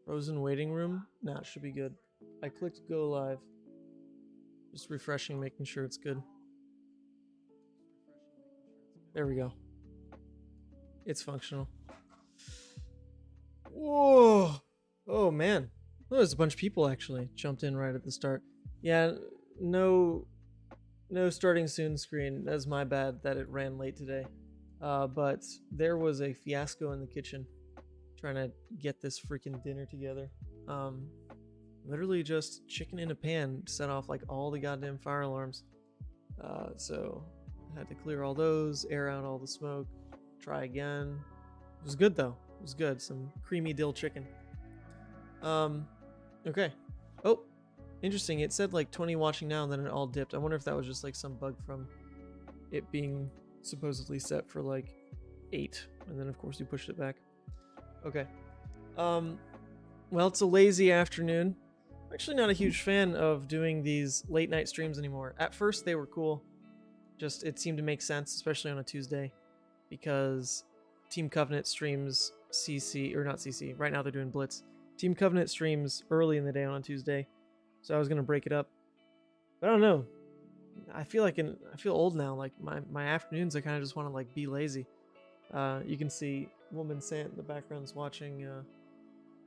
Frozen waiting room? Nah, it should be good. I clicked go live. Just refreshing, making sure it's good. There we go. It's functional. Whoa! Oh man. Oh, there's a bunch of people actually jumped in right at the start. Yeah, no starting soon screen. That's my bad that it ran late today. But there was a fiasco in the kitchen trying to get this freaking dinner together. Literally just chicken in a pan set off like all the goddamn fire alarms. So I had to clear all those, air out all the smoke, try again. It was good though. It was good. Some creamy dill chicken. Okay. Oh, interesting. It said like 20 watching now and then it all dipped. I wonder if that was just like some bug from it being supposedly set for like 8. And then of course you pushed it back. Okay. Well, it's a lazy afternoon. I'm actually not a huge fan of doing these late night streams anymore. At first they were cool. Just it seemed to make sense, especially on a Tuesday, because Team Covenant streams CC, or not CC, right now they're doing Blitz. Team Covenant streams early in the day on a Tuesday, so I was gonna break it up. But I don't know. I feel old now. Like my afternoons, I kind of just want to like be lazy. You can see Woman Sant in the background's watching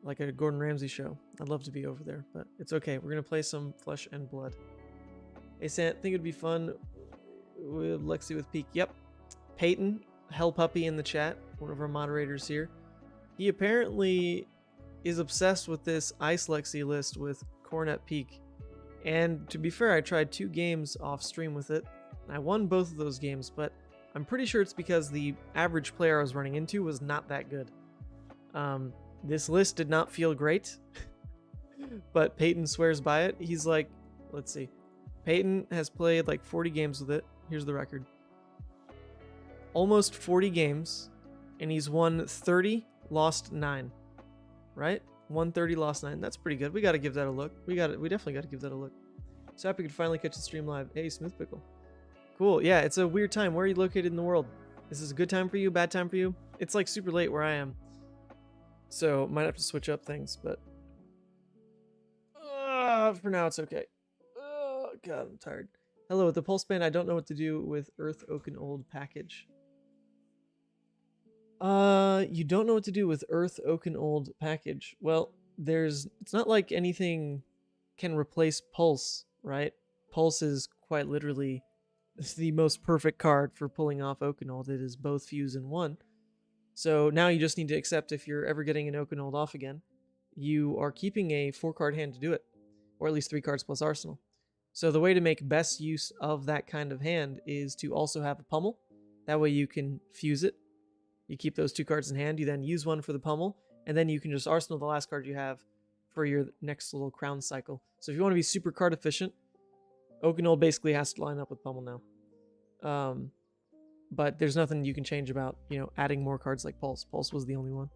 like a Gordon Ramsay show. I'd love to be over there, but it's okay. We're gonna play some Flesh and Blood. Hey Sant, think it'd be fun with Lexi with Peak. Yep. Peyton, Hell Puppy in the chat, one of our moderators here. He apparently is obsessed with this Ice Lexi list with Cornet Peak. And to be fair, I tried 2 games off stream with it. I won both of those games, but I'm pretty sure it's because the average player I was running into was not that good. This list did not feel great, but Peyton swears by it. He's like, let's see. Peyton has played like 40 games with it. Here's the record. Almost 40 games, and he's won 30, lost 9. Right? 130, lost 9. That's pretty good. We got to give that a look. We definitely got to give that a look. So happy we could finally catch the stream live. Hey, Smooth Pickle. Cool. Yeah, it's a weird time. Where are you located in the world? Is this a good time for you? Bad time for you? It's like super late where I am. So might have to switch up things, but for now it's okay. Oh god, I'm tired. Hello, with the pulse band, I don't know what to do with Earth Oaken Old package. You don't know what to do with Earth Oaken Old package. Well, it's not like anything can replace Pulse, right? Pulse is quite literally the most perfect card for pulling off Oakenold. It is both fuse in one. So now you just need to accept if you're ever getting an Oakenold off again, you are keeping a 4-card hand to do it, or at least 3 cards plus Arsenal. So the way to make best use of that kind of hand is to also have a pummel. That way you can fuse it. You keep those 2 cards in hand, you then use one for the pummel, and then you can just Arsenal the last card you have for your next little crown cycle. So if you want to be super card efficient, Oakenold basically has to line up with pummel now. But there's nothing you can change about, adding more cards like Pulse. Pulse was the only one.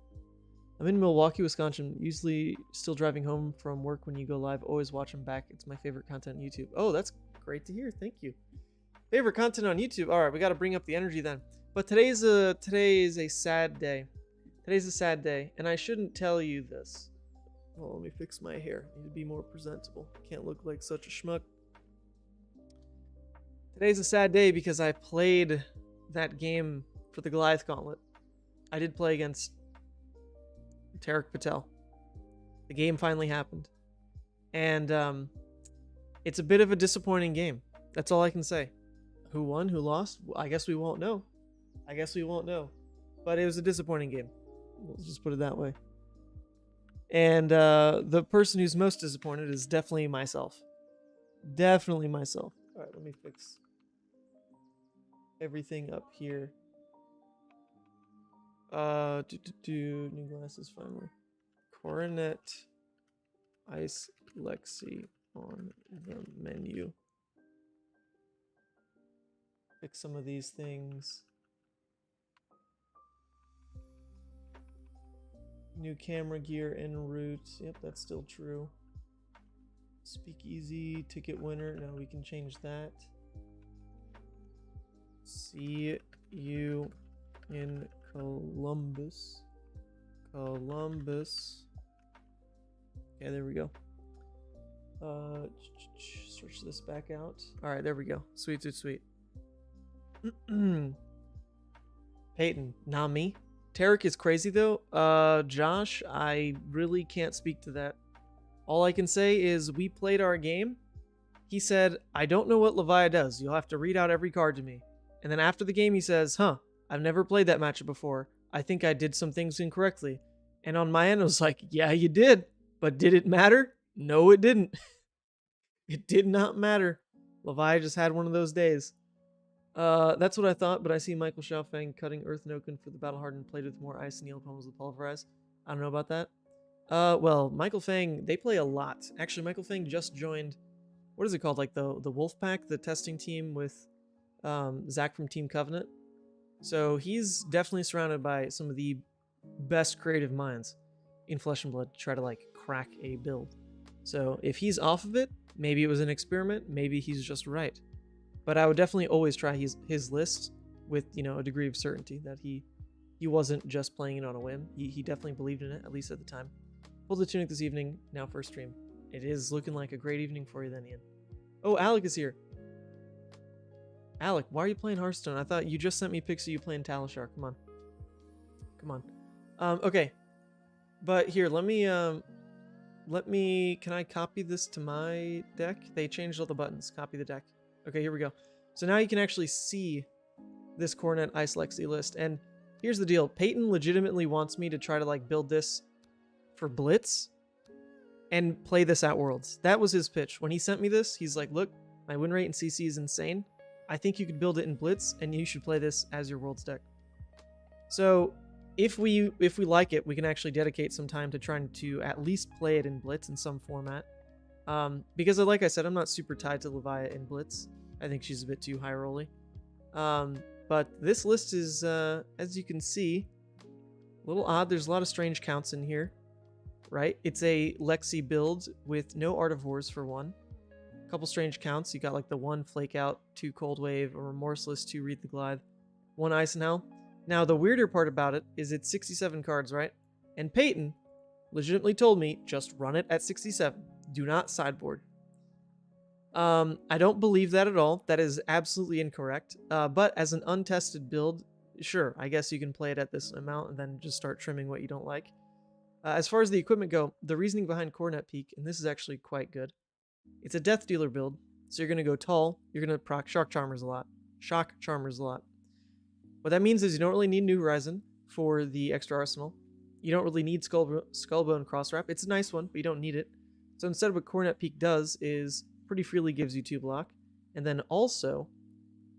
I'm in Milwaukee, Wisconsin. Usually still driving home from work when you go live. Always watch them back. It's my favorite content on YouTube. Oh, that's great to hear. Thank you. Favorite content on YouTube. All right, we got to bring up the energy then. But today is a sad day. Today's a sad day, and I shouldn't tell you this. Well, let me fix my hair. I need to be more presentable. Can't look like such a schmuck. Today's a sad day because I played that game for the Goliath Gauntlet. I did play against Tarek Patel. The game finally happened. And it's a bit of a disappointing game. That's all I can say. Who won? Who lost? I guess we won't know. But it was a disappointing game. Let's just put it that way. And the person who's most disappointed is definitely myself. Definitely myself. All right, let me fix everything up here. New glasses finally. Coronet Ice Lexi on the menu. Fix some of these things. New camera gear en route. Yep, that's still true. Speakeasy ticket winner. No, we can change that. See you in Columbus. Columbus. Okay, there we go. Search this back out. All right, there we go. Sweet, sweet, sweet. Peyton, not me. Tarek is crazy though. Josh, I really can't speak to that. All I can say is we played our game. He said, I don't know what Levia does. You'll have to read out every card to me. And then after the game, he says, I've never played that matchup before. I think I did some things incorrectly. And on my end, I was like, yeah, you did. But did it matter? No, it didn't. It did not matter. Levia just had one of those days. That's what I thought, but I see Michael Xiaofeng cutting Earth Noken for the Battle Hardened played with more ice and Neil opponents with Pulverize. I don't know about that. Well, Michael Fang, they play a lot. Actually, Michael Fang just joined, what is it called? Like the Wolf Pack, the testing team with Zach from Team Covenant. So he's definitely surrounded by some of the best creative minds in Flesh and Blood to try to like crack a build. So if he's off of it, maybe it was an experiment, maybe he's just right. But I would definitely always try his list with, you know, a degree of certainty that he wasn't just playing it on a whim. He definitely believed in it, at least at the time. Pulled the tunic this evening, now first stream. It is looking like a great evening for you then, Ian. Oh, Alec is here. Alec, why are you playing Hearthstone? I thought you just sent me pics of you playing Talishar. Come on. Come on. Okay. But here, let me, can I copy this to my deck? They changed all the buttons. Copy the deck. Okay, here we go. So now you can actually see this Cornet Ice Lexi list. And here's the deal. Peyton legitimately wants me to try to like build this for Blitz and play this at Worlds. That was his pitch. When he sent me this, he's like, look, my win rate in CC is insane. I think you could build it in Blitz and you should play this as your Worlds deck. So if we like it, we can actually dedicate some time to trying to at least play it in Blitz in some format. Because like I said, I'm not super tied to Levia in Blitz. I think she's a bit too high rolly. But this list is, as you can see, a little odd. There's a lot of strange counts in here, right? It's a Lexi build with no Art of Wars for one. A couple strange counts. You got like the 1 Flake Out, 2 Cold Wave, a Remorseless, 2 Read the Glide, 1 Ice and Hell. Now, the weirder part about it is it's 67 cards, right? And Peyton legitimately told me, just run it at 67. Do not sideboard. I don't believe that at all. That is absolutely incorrect. But as an untested build, sure, I guess you can play it at this amount and then just start trimming what you don't like. As far as the equipment go, the reasoning behind Cornet Peak, and this is actually quite good. It's a Death Dealer build, so you're going to go tall. You're going to proc Shock Charmers a lot. What that means is you don't really need New Horizon for the extra arsenal. You don't really need Skullbone Cross Wrap. It's a nice one, but you don't need it. So instead what Cornet Peak does is pretty freely gives you 2 block. And then also,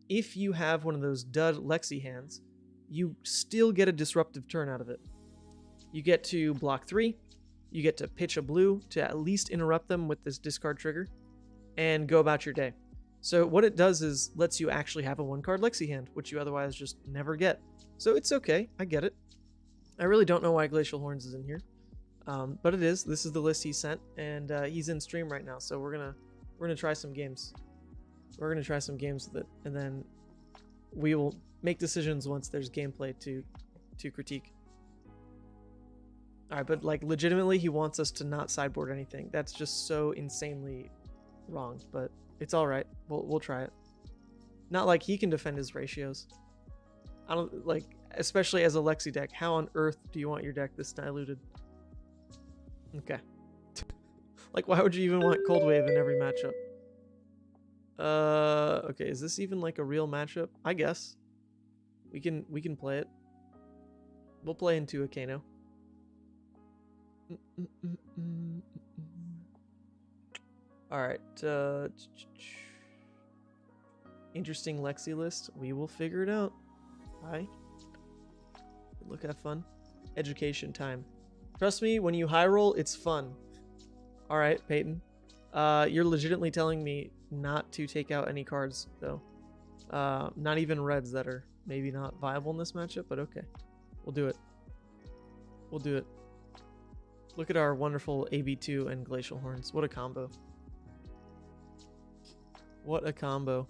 if you have one of those dud Lexi hands, you still get a disruptive turn out of it. You get to block 3, you get to pitch a blue to at least interrupt them with this discard trigger, and go about your day. So what it does is lets you actually have a 1-card Lexi hand, which you otherwise just never get. So it's okay, I get it. I really don't know why Glacial Horns is in here. But it is. This is the list he sent, and he's in stream right now, so we're gonna try some games. We're gonna try some games with it, and then we will make decisions once there's gameplay to critique. All right, but like legitimately, he wants us to not sideboard anything. That's just so insanely wrong, but it's all right. We'll try it. Not like he can defend his ratios. I don't like, especially as a Lexi deck. How on earth do you want your deck this diluted? Okay. Like, why would you even want Cold Wave in every matchup? Okay, is this even like a real matchup? I guess. We can play it. We'll play into a Kano. Alright, interesting Lexi list. We will figure it out. Bye. Look, have fun. Education time. Trust me, when you high roll, it's fun. Alright, Peyton. You're legitimately telling me not to take out any cards, though. Not even reds that are maybe not viable in this matchup, but okay. We'll do it. We'll do it. Look at our wonderful AB2 and Glacial Horns. What a combo. What a combo.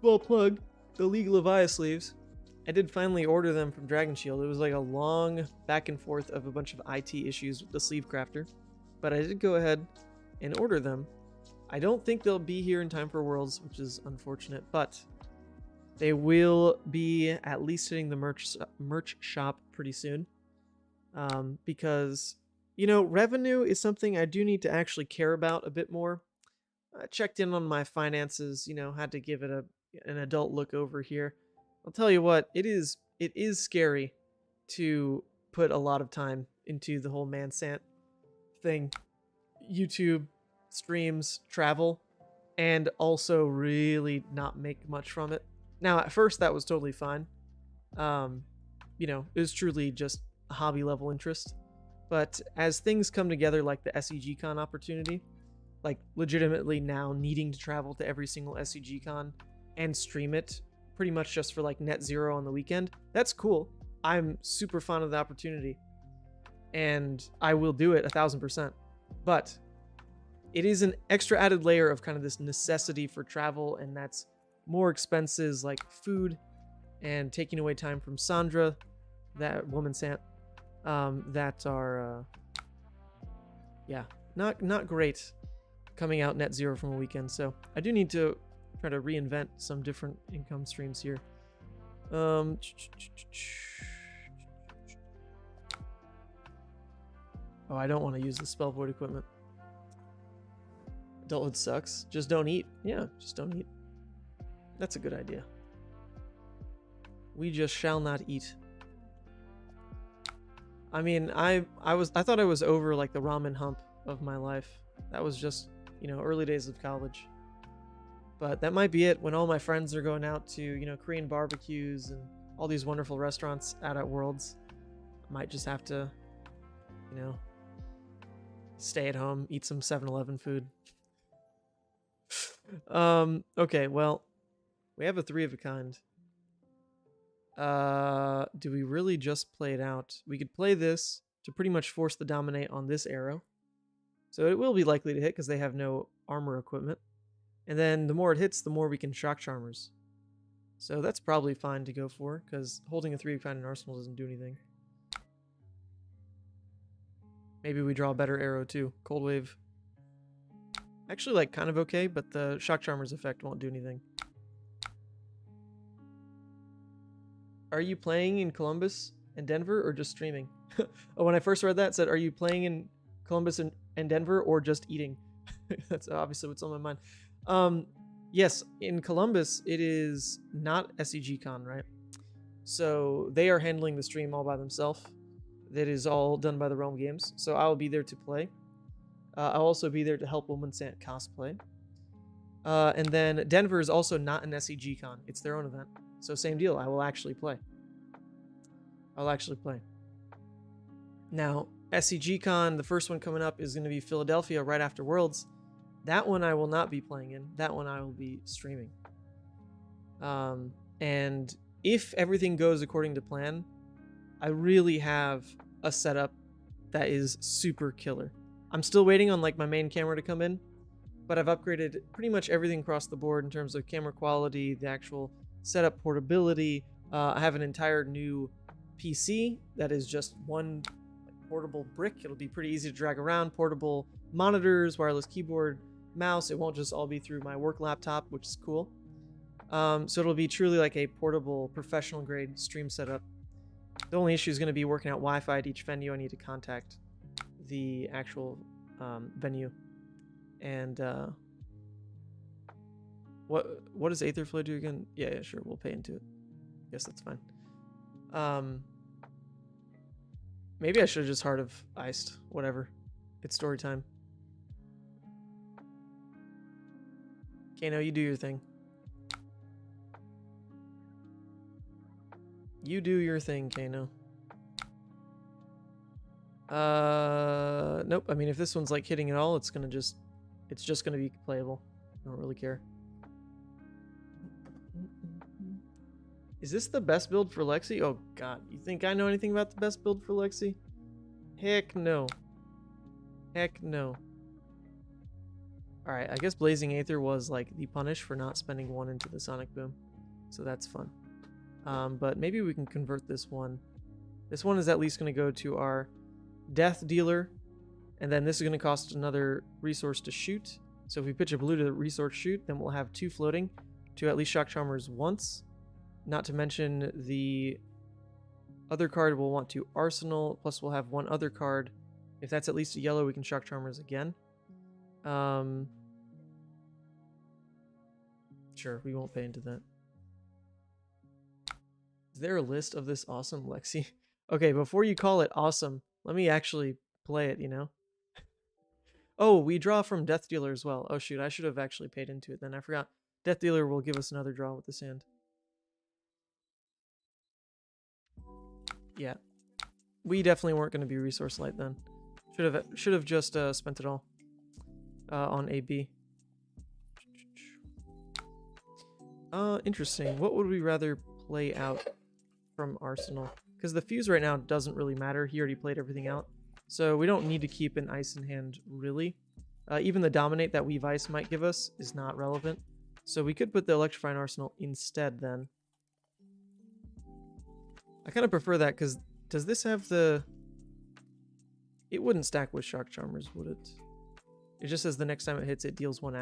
Small plug, the League Levia sleeves. I did finally order them from Dragon Shield. It was like a long back and forth of a bunch of IT issues with the sleeve crafter. But I did go ahead and order them. I don't think they'll be here in time for Worlds, which is unfortunate, but they will be at least hitting the merch shop pretty soon. Because, you know, revenue is something I do need to actually care about a bit more. I checked in on my finances, you know, had to give it an adult look over here. I'll tell you what, it is scary to put a lot of time into the whole Mansant thing. YouTube, streams, travel, and also really not make much from it. Now, at first, that was totally fine. You know, it was truly just a hobby level interest. But as things come together, like the SEGCon opportunity, like legitimately now needing to travel to every single SEGCon and stream it pretty much just for like net zero on the weekend, that's cool. I'm super fond of the opportunity and I will do it 1000%. But it is an extra added layer of kind of this necessity for travel, and that's more expenses like food and taking away time from Sandra, that woman Sant, that are yeah, not great coming out net zero from a weekend. So I do need to try to reinvent some different income streams here. Oh, I don't want to use the spell void equipment. Adulthood sucks. Just don't eat. Yeah, just don't eat. That's a good idea. We just shall not eat. I mean, I thought I was over like the ramen hump of my life. That was just, you know, early days of college. But that might be it when all my friends are going out to, you know, Korean barbecues and all these wonderful restaurants out at Worlds. I might just have to, you know, stay at home, eat some 7-Eleven food. Okay, well, we have a 3 of a kind. Do we really just play it out? We could play this to pretty much force the dominate on this arrow. So it will be likely to hit because they have no armor equipment. And then the more it hits, the more we can shock charmers. So that's probably fine to go for, because holding a 3 of a kind in arsenal doesn't do anything. Maybe we draw a better arrow too. Cold wave. Actually, like, kind of okay, but the shock charmers effect won't do anything. Are you playing in Columbus and Denver or just streaming? Oh, when I first read that, it said, are you playing in Columbus and Denver or just eating? That's obviously what's on my mind. Yes, in Columbus, it is not SEGCon, right? So they are handling the stream all by themselves. That is all done by the Realm Games. So I'll be there to play. I'll also be there to help Woman Sant cosplay. And then Denver is also not an SEGCon. It's their own event. So same deal. I will actually play. I'll actually play. Now, SEGCon, the first one coming up, is going to be Philadelphia right after Worlds. That one I will not be playing in. That one I will be streaming. And if everything goes according to plan, I really have a setup that is super killer. I'm still waiting on like my main camera to come in, but I've upgraded pretty much everything across the board in terms of camera quality, the actual setup portability. I have an entire new PC that is just one portable brick. It'll be pretty easy to drag around. Portable monitors, wireless keyboard, mouse. It won't just all be through my work laptop, which is cool. So it'll be truly like a portable professional grade stream setup. The only issue is going to be working out Wi-Fi at each venue. I need to contact the actual venue. And what does Aether Flow do again? Yeah, sure, we'll pay into it. Guess that's fine. Maybe I should have just Heart of Iced. Whatever. It's story time. Kano, you do your thing. You do your thing, Kano. Nope. I mean, if this one's like hitting at all, it's just gonna be playable. I don't really care. Is this the best build for Lexi? Oh god, you think I know anything about the best build for Lexi? Heck no. Heck no. Alright, I guess Blazing Aether was like the punish for not spending 1 into the Sonic Boom. So that's fun. But maybe we can convert this one. This one is at least going to go to our Death Dealer. And then this is going to cost another resource to shoot. So if we pitch a blue to the resource shoot, then we'll have 2 floating to at least Shock Charmers once. Not to mention the other card will want to Arsenal, plus we'll have 1 other card. If that's at least a yellow, we can Shock Charmers again. Sure, we won't pay into that. Is there a list of this awesome Lexi? Okay, before you call it awesome, let me actually play it, you know? Oh, we draw from Death Dealer as well. Oh shoot, I should have actually paid into it then. I forgot. Death Dealer will give us another draw with this hand. Yeah. We definitely weren't going to be resource light then. Should have just spent it all on AB. Interesting. What would we rather play out from Arsenal? Because the fuse right now doesn't really matter. He already played everything out. So we don't need to keep an ice in hand, really. Even the dominate that Weave Ice might give us is not relevant. So we could put the Electrifying Arsenal instead then. I kind of prefer that because does this have the... It wouldn't stack with Shock Charmers, would it? It just says the next time it hits, it deals 1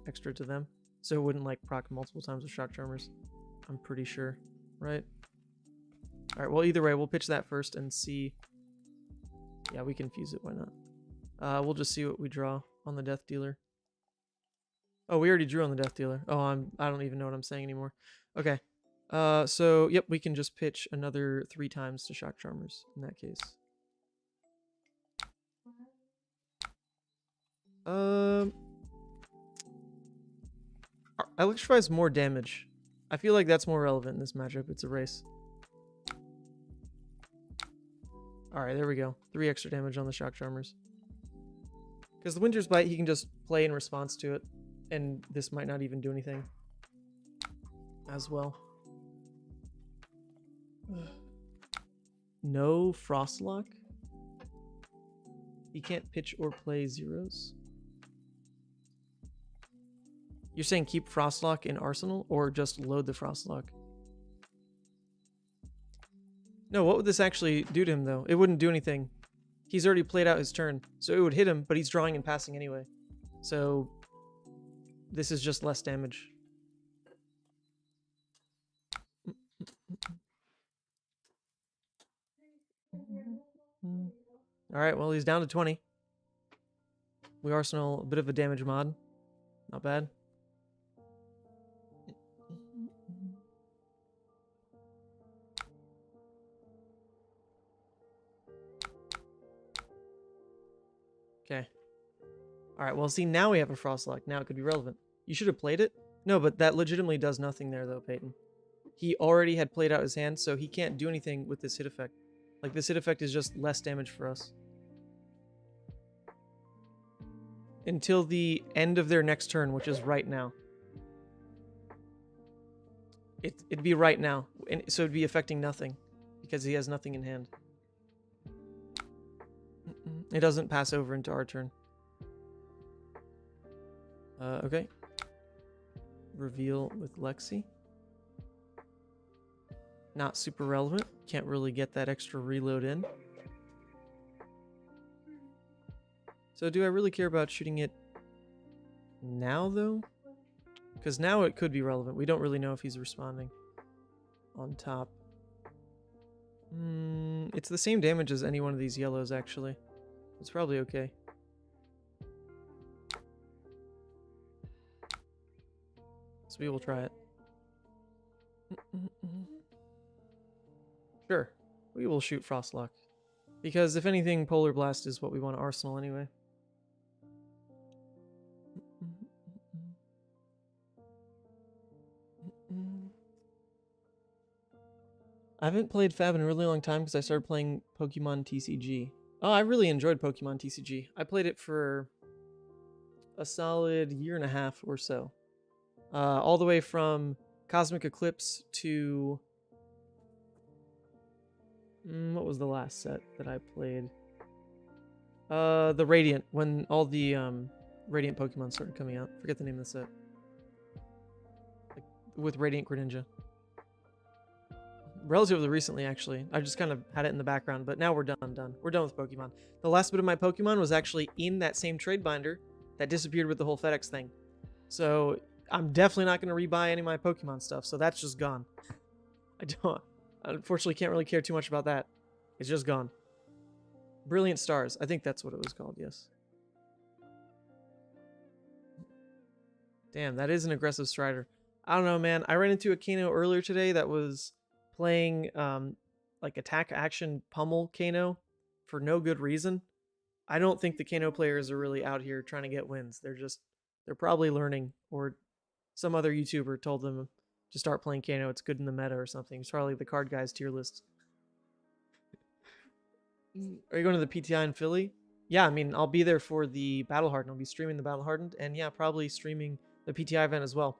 extra to them. So it wouldn't like proc multiple times with Shock Charmers. I'm pretty sure, right? Alright, well either way, we'll pitch that first and see. Yeah, we can fuse it, why not? We'll just see what we draw on the Death Dealer. Oh, we already drew on the Death Dealer. Oh, I don't even know what I'm saying anymore. Okay. So, yep, we can just pitch another 3 times to Shock Charmers in that case. Electrify's more damage. I feel like that's more relevant in this matchup. It's a race. Alright, there we go. 3 extra damage on the Shock Charmers. Because the Winter's Bite, he can just play in response to it. And this might not even do anything as well. No Frostlock? He can't pitch or play zeros? You're saying keep Frostlock in Arsenal or just load the Frostlock? No, what would this actually do to him though? It wouldn't do anything. He's already played out his turn, so it would hit him, but he's drawing and passing anyway. So this is just less damage. Alright, well he's down to 20. We Arsenal a bit of a damage mod. Not bad. Okay. Alright, well see, now we have a Frostlock. Now it could be relevant. You should have played it? No, but that legitimately does nothing there though, Peyton. He already had played out his hand, so he can't do anything with this hit effect. Like, this hit effect is just less damage for us. Until the end of their next turn, which is right now. It'd be right now. And so it'd be affecting nothing. Because he has nothing in hand. It doesn't pass over into our turn. Okay. Reveal with Lexi. Not super relevant. Can't really get that extra reload in. So do I really care about shooting it now, though? Because now it could be relevant. We don't really know if he's responding on top. It's the same damage as any one of these yellows, actually. It's probably okay. So we will try it. Sure. We will shoot Frostlock. Because if anything, Polar Blast is what we want to Arsenal anyway. I haven't played Fab in a really long time because I started playing Pokemon TCG. Oh, I really enjoyed Pokemon TCG. I played it for a solid 1.5 or so. All the way from Cosmic Eclipse to... what was the last set that I played? The Radiant, when all the Radiant Pokemon started coming out. Forget the name of the set. Like, with Radiant Greninja. Relatively recently, actually. I just kind of had it in the background, but now we're done. We're done with Pokemon. The last bit of my Pokemon was actually in that same trade binder that disappeared with the whole FedEx thing. So I'm definitely not going to rebuy any of my Pokemon stuff, so that's just gone. I unfortunately can't really care too much about that. It's just gone. Brilliant Stars. I think that's what it was called, yes. Damn, that is an aggressive Strider. I don't know, man. I ran into a Kano earlier today that was playing like attack action pummel Kano for no good reason. I don't think the Kano players are really out here trying to get wins. They're probably learning, or some other YouTuber told them to start playing Kano. It's good in the meta or something. It's probably the card guys tier list. Are you going to the PTI in Philly? Yeah, I mean, I'll be there for the Battle Hardened. I'll be streaming the Battle Hardened, and yeah, probably streaming the PTI event as well.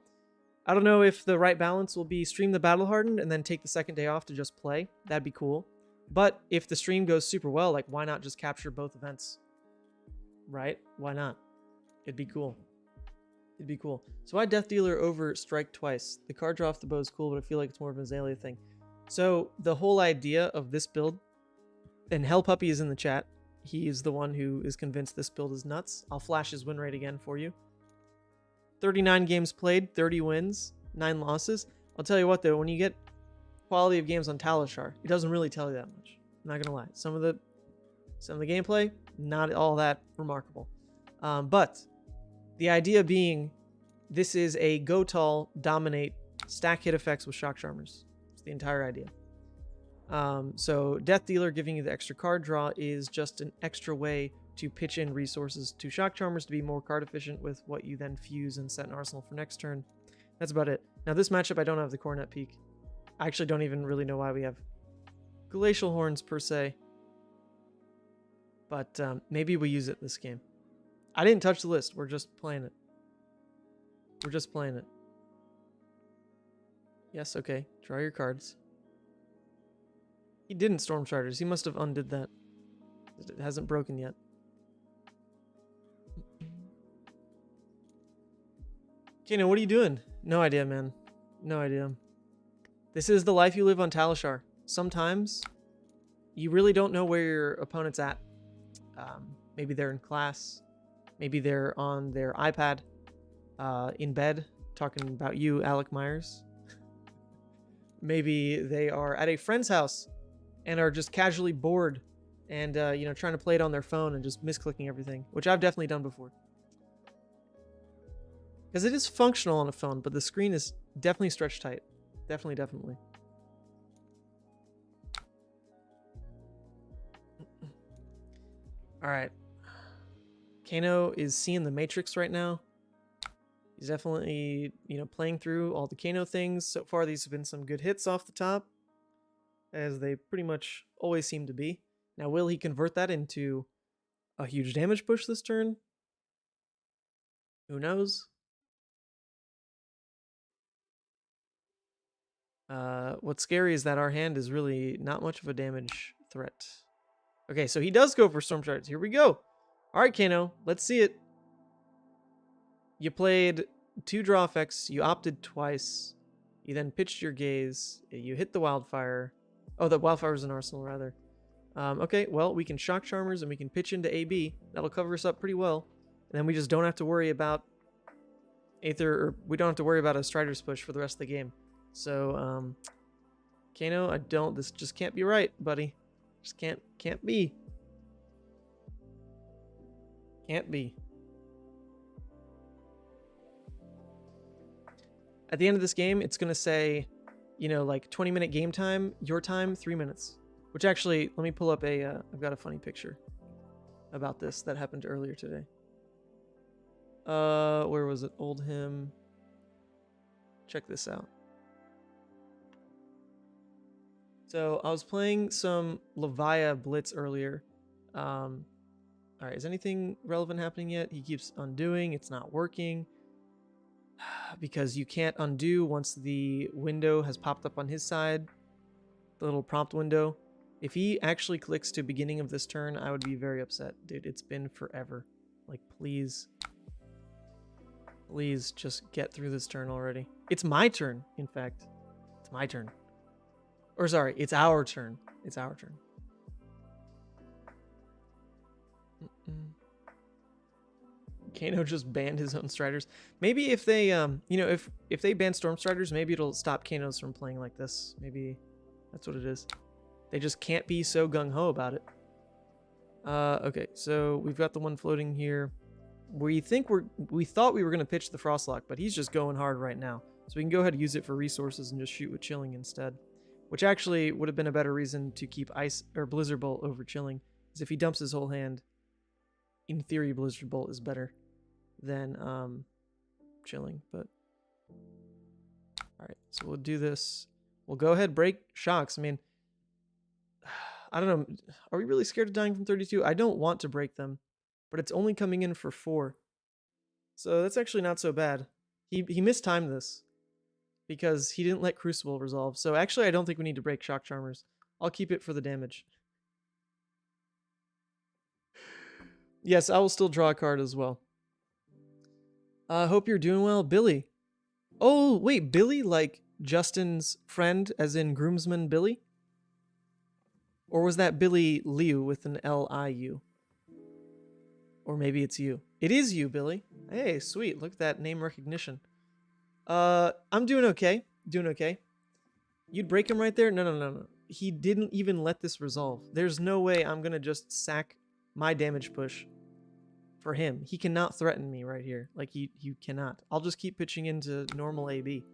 I don't know if the right balance will be stream the Battle Hardened and then take the second day off to just play. That'd be cool. But if the stream goes super well, like, why not just capture both events? Right? Why not? It'd be cool. It'd be cool. So why Death Dealer over Strike Twice? The card draw off the bow is cool, but I feel like it's more of an Azalea thing. So the whole idea of this build, and Hell Puppy is in the chat. He is the one who is convinced this build is nuts. I'll flash his win rate again for you. 39 games played, 30 wins, 9 losses. I'll tell you what, though, when you get quality of games on Talishar, it doesn't really tell you that much. I'm not gonna lie. Some of the gameplay, not all that remarkable. But the idea being, this is a go tall, dominate, stack hit effects with Shock Charmers. It's the entire idea. So Death Dealer giving you the extra card draw is just an extra way to pitch in resources to Shock Charmers to be more card efficient with what you then fuse and set in arsenal for next turn. That's about it. Now this matchup, I don't have the Coronet Peak. I actually don't even really know why we have Glacial Horns per se. But maybe we use it this game. I didn't touch the list. We're just playing it. We're just playing it. Yes, okay. Draw your cards. He didn't Storm Chargers. He must have undid that. It hasn't broken yet. Kano, what are you doing? No idea, man. No idea. This is the life you live on Talishar. Sometimes you really don't know where your opponent's at. Maybe they're in class. Maybe they're on their iPad in bed talking about you, Alec Myers. Maybe they are at a friend's house and are just casually bored and you know, trying to play it on their phone and just misclicking everything, which I've definitely done before. Because it is functional on a phone, but the screen is definitely stretched tight. Definitely. Alright. Kano is seeing the Matrix right now. He's definitely, you know, playing through all the Kano things. So far, these have been some good hits off the top, as they pretty much always seem to be. Now, will he convert that into a huge damage push this turn? Who knows? What's scary is that our hand is really not much of a damage threat. Okay, so he does go for Storm Charge. Here we go. All right, Kano, let's see it. You played 2 draw effects. You opted twice. You then pitched your gaze. You hit the Wildfire. Oh, the Wildfire was an arsenal, rather. Okay, well, we can Shock Charmers and we can pitch into AB. That'll cover us up pretty well. And then we just don't have to worry about Aether, or we don't have to worry about a Strider's push for the rest of the game. So, Kano, this just can't be right, buddy. Just can't be. Can't be. At the end of this game, it's going to say, you know, like 20-minute game time, your time, 3 minutes. Which actually, let me pull up I've got a funny picture about this that happened earlier today. Where was it? Old Hymn. Check this out. So I was playing some Levia Blitz earlier. All right, is anything relevant happening yet? He keeps undoing. It's not working. Because you can't undo once the window has popped up on his side. The little prompt window. If he actually clicks to beginning of this turn, I would be very upset. Dude, it's been forever. Like, please. Please just get through this turn already. It's my turn, in fact. It's my turn. Or sorry, it's our turn. It's our turn. Kano just banned his own Striders. Maybe if they, you know, if they ban Storm Striders, maybe it'll stop Kanos from playing like this. Maybe that's what it is. They just can't be so gung-ho about it. Okay, so we've got the one floating here. We thought we were gonna pitch the Frostlock, but he's just going hard right now. So we can go ahead and use it for resources and just shoot with Chilling instead. Which actually would have been a better reason to keep Ice or Blizzard Bolt over Chilling. Because if he dumps his whole hand, in theory Blizzard Bolt is better than Chilling, but alright, so we'll do this. We'll go ahead, break Shocks. I mean, I don't know, are we really scared of dying from 32? I don't want to break them, but it's only coming in for 4. So that's actually not so bad. He mistimed this because he didn't let Crucible resolve. So actually I don't think we need to break Shock Charmers. I'll keep it for the damage. Yes, I will still draw a card as well. Hope you're doing well, Billy. Oh, wait, Billy like Justin's friend, as in groomsman Billy? Or was that Billy Liu with an L-I-U? Or maybe it's you. It is you, Billy. Hey, sweet. Look at that name recognition. I'm doing okay. Doing okay. You'd break him right there? No. He didn't even let this resolve. There's no way I'm going to just sack my damage push for him. He cannot threaten me right here. Like, you cannot. I'll just keep pitching into normal AB.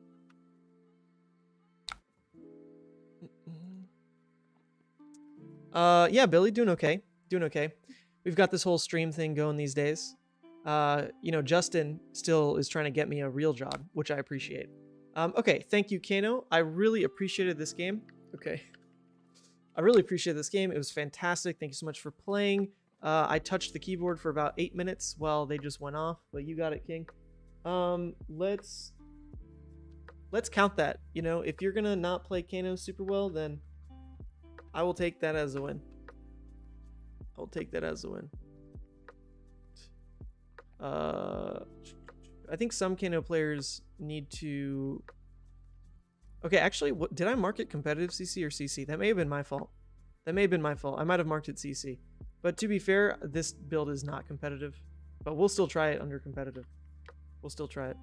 Yeah, Billy, doing okay. Doing okay. We've got this whole stream thing going these days. You know, Justin still is trying to get me a real job, which I appreciate. Okay, thank you, Kano. I really appreciated this game. Okay. I really appreciate this game. It was fantastic. Thank you so much for playing. I touched the keyboard for about 8 minutes while they just went off, but you got it, King. Let's count that. You know, if you're gonna not play Kano super well, then I will take that as a win. I'll take that as a win. I think some Kano players need to... Okay, actually, did I mark it competitive CC or CC? That may have been my fault. That may have been my fault. I might have marked it CC. But to be fair, this build is not competitive. But we'll still try it under competitive. We'll still try it.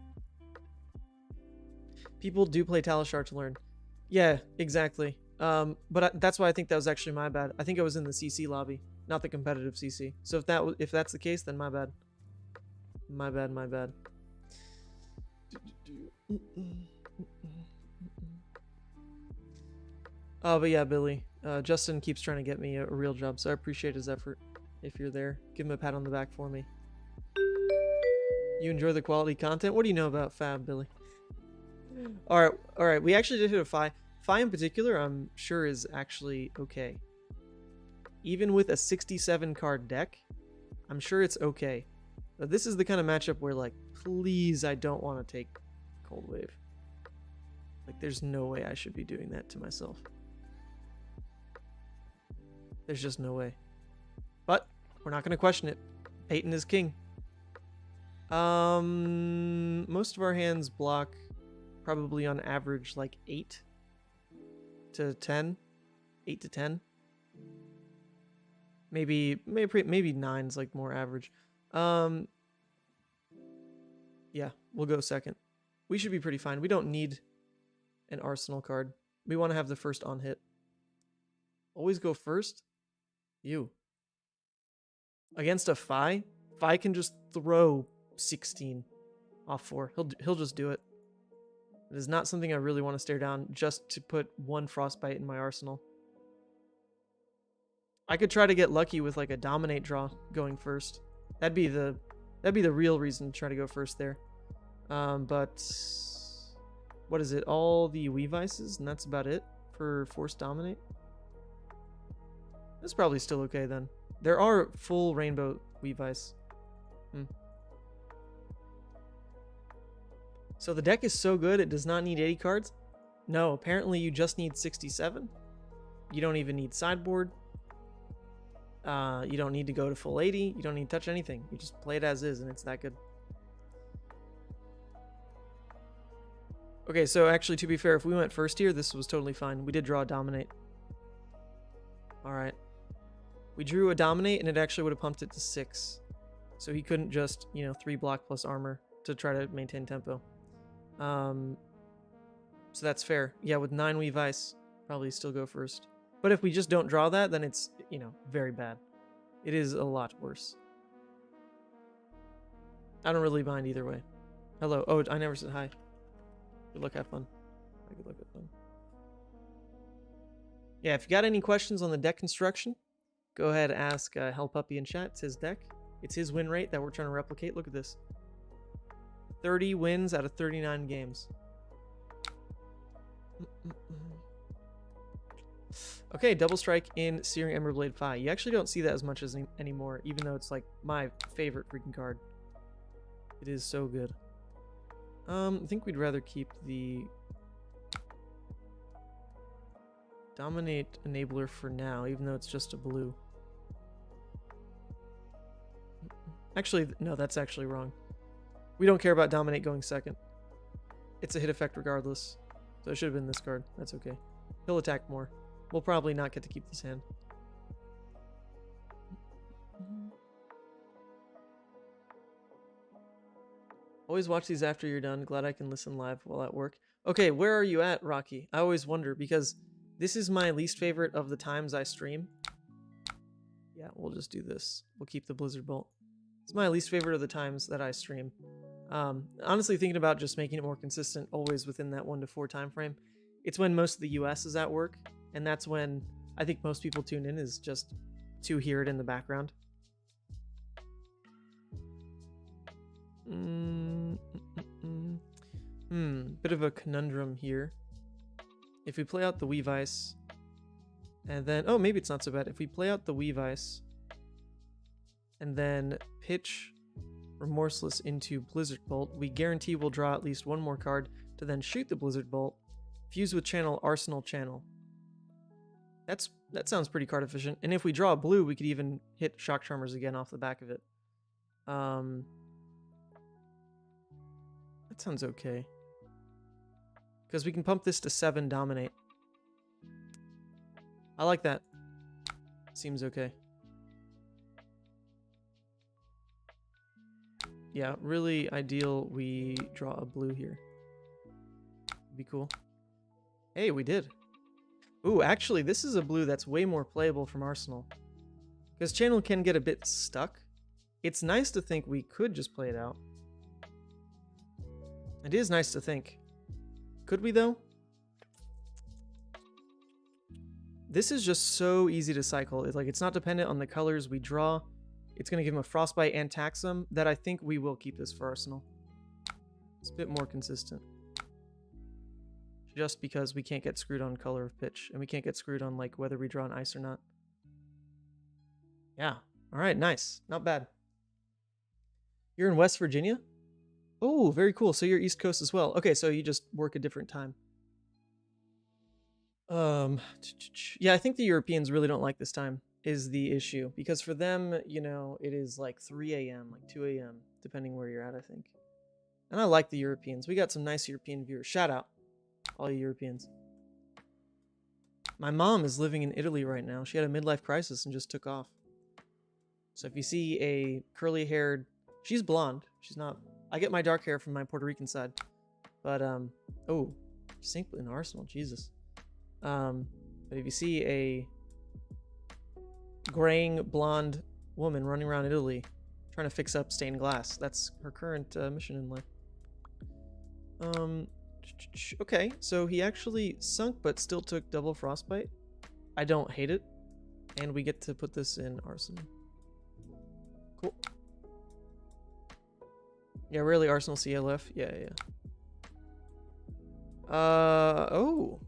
People do play Talishar to learn. Yeah, exactly. But that's why I think that was actually my bad. I think I was in the CC lobby, not the competitive CC. So if that's the case, then my bad. My bad. Oh, but yeah, Billy. Justin keeps trying to get me a real job, so I appreciate his effort. If you're there, give him a pat on the back for me. You enjoy the quality content? What do you know about Fab, Billy? All right. We actually did hit a Fi. Fi in particular, I'm sure is actually okay. Even with a 67 card deck, I'm sure it's okay. But this is the kind of matchup where, like, please, I don't want to take Cold Wave. Like, there's no way I should be doing that to myself. There's just no way. But we're not going to question it. Peyton is king. Most of our hands block probably on average like 8 to 10. 8 to 10. Maybe 9's like more average. Yeah, we'll go second. We should be pretty fine. We don't need an arsenal card. We want to have the first on hit. Always go first? You. Against a Fi? Fi can just throw 16 off 4. He'll just do it. It is not something I really want to stare down just to put one Frostbite in my arsenal. I could try to get lucky with like a dominate draw going first. That'd be the real reason to try to go first there. But what is it? All the Weavices, and that's about it for Force Dominate. That's probably still okay then. There are full rainbow Weavice. So the deck is so good it does not need 80 cards? No, apparently you just need 67. You don't even need sideboard. You don't need to go to full 80. You don't need to touch anything. You just play it as is and it's that good. Okay, so actually, to be fair, if we went first here, this was totally fine. We did draw a Dominate. Alright. We drew a Dominate, and it actually would have pumped it to 6. So he couldn't just, 3 block plus armor to try to maintain tempo. So that's fair. Yeah, with 9 Weave Ice, probably still go first. But if we just don't draw that, then it's, very bad. It is a lot worse. I don't really mind either way. Hello. Oh, I never said hi. Good luck, have fun. Good luck, have fun. Yeah, if you got any questions on the deck construction, go ahead and ask Hell Puppy in chat. It's his deck. It's his win rate that we're trying to replicate. Look at this. 30 wins out of 39 games. Okay, double strike in Searing Emberblade Fi. You actually don't see that as much as anymore, even though it's like my favorite freaking card. It is so good. I think we'd rather keep the Dominate Enabler for now, even though it's just a blue. Actually, no, that's actually wrong. We don't care about Dominate going second. It's a hit effect regardless. So it should have been this card. That's okay. He'll attack more. We'll probably not get to keep this hand. Always watch these after you're done. Glad I can listen live while at work. Okay, where are you at, Rocky? I always wonder because this is my least favorite of the times I stream. Yeah, we'll just do this. We'll keep the Blizzard Bolt. It's my least favorite of the times that I stream. Honestly, thinking about just making it more consistent, always within that 1 to 4 time frame. It's when most of the US is at work, and that's when I think most people tune in, is just to hear it in the background. Bit of a conundrum here. If we play out the Weave Ice, and then, oh, maybe it's not so bad. If we play out the Weave Ice, and then pitch Remorseless into Blizzard Bolt, we guarantee we'll draw at least 1 more card to then shoot the Blizzard Bolt, fuse with channel Arsenal channel. That sounds pretty card efficient. And if we draw a blue, we could even hit Shock Charmers again off the back of it. That sounds okay. Because we can pump this to 7 Dominate. I like that. Seems okay. Yeah, really ideal we draw a blue here. Be cool. Hey, we did. Ooh, actually, this is a blue that's way more playable from Arsenal. Because channel can get a bit stuck. It's nice to think we could just play it out. It is nice to think. Could we, though? This is just so easy to cycle. It's not dependent on the colors we draw. It's going to give him a Frostbite and tax him, that I think we will keep this for Arsenal. It's a bit more consistent. Just because we can't get screwed on color of pitch, and we can't get screwed on whether we draw an ice or not. Yeah. All right, nice. Not bad. You're in West Virginia? Oh, very cool. So you're East Coast as well. Okay, so you just work a different time. Yeah, I think the Europeans really don't like this time is the issue, because for them, it is 3 a.m., 2 a.m., depending where you're at, I think. And I like the Europeans. We got some nice European viewers. Shout out, all you Europeans. My mom is living in Italy right now. She had a midlife crisis and just took off. So if you see a curly-haired... She's blonde. She's not... I get my dark hair from my Puerto Rican side. But, oh, Sync in Arsenal, Jesus. But if you see a graying blonde woman running around Italy trying to fix up stained glass, that's her current mission in life. Okay, so he actually sunk but still took double Frostbite. I don't hate it. And we get to put this in Arsenal. Cool. Yeah, really, Arsenal CLF? Yeah. Oh.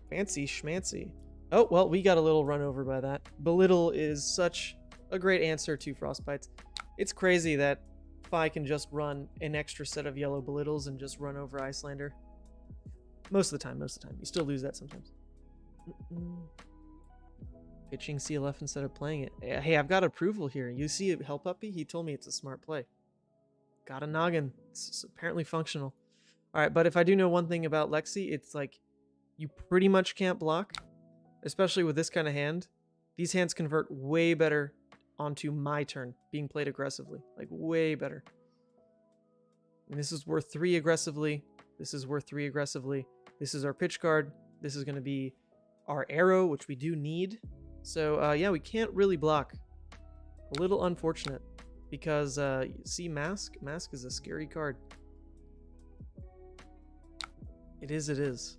Fancy schmancy. Oh, well, we got a little run over by that. Belittle is such a great answer to Frostbites. It's crazy that Fi can just run an extra set of yellow Belittles and just run over Icelander. Most of the time. You still lose that sometimes. Pitching CLF instead of playing it. Hey, I've got approval here. You see Hell Puppy? He told me it's a smart play. Got a noggin. It's apparently functional. All right, but if I do know one thing about Lexi, it's like you pretty much can't block, especially with this kind of hand. These hands convert way better onto my turn being played aggressively, like way better. And this is worth 3 aggressively. This is worth 3 aggressively. This is our pitch card. This is going to be our arrow, which we do need. So yeah, we can't really block. A little unfortunate because see, Mask is a scary card. It is.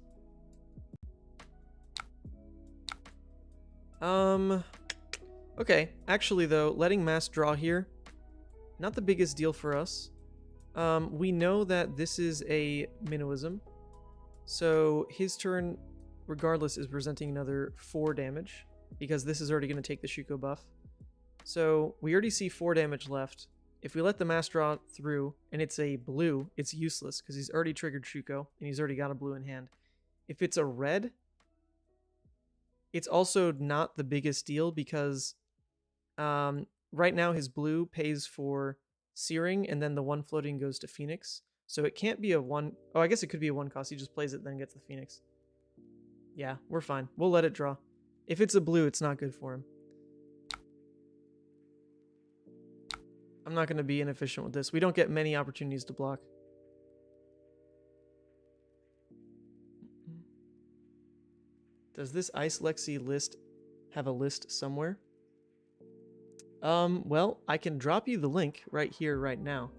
Okay, actually though, letting Mask draw here, not the biggest deal for us. We know that this is a Minnowism, so his turn, regardless, is presenting another 4 damage, because this is already going to take the Shuko buff. So we already see 4 damage left. If we let the Mask draw through, and it's a blue, it's useless, because he's already triggered Shuko, and he's already got a blue in hand. If it's a red, it's also not the biggest deal, because right now his blue pays for Searing, and then the 1 floating goes to Phoenix. So it can't be a 1... Oh, I guess it could be a 1 cost. He just plays it, then gets the Phoenix. Yeah, we're fine. We'll let it draw. If it's a blue, it's not good for him. I'm not going to be inefficient with this. We don't get many opportunities to block. Does this Ice Lexi list have a list somewhere? Well, I can drop you the link right here, right now.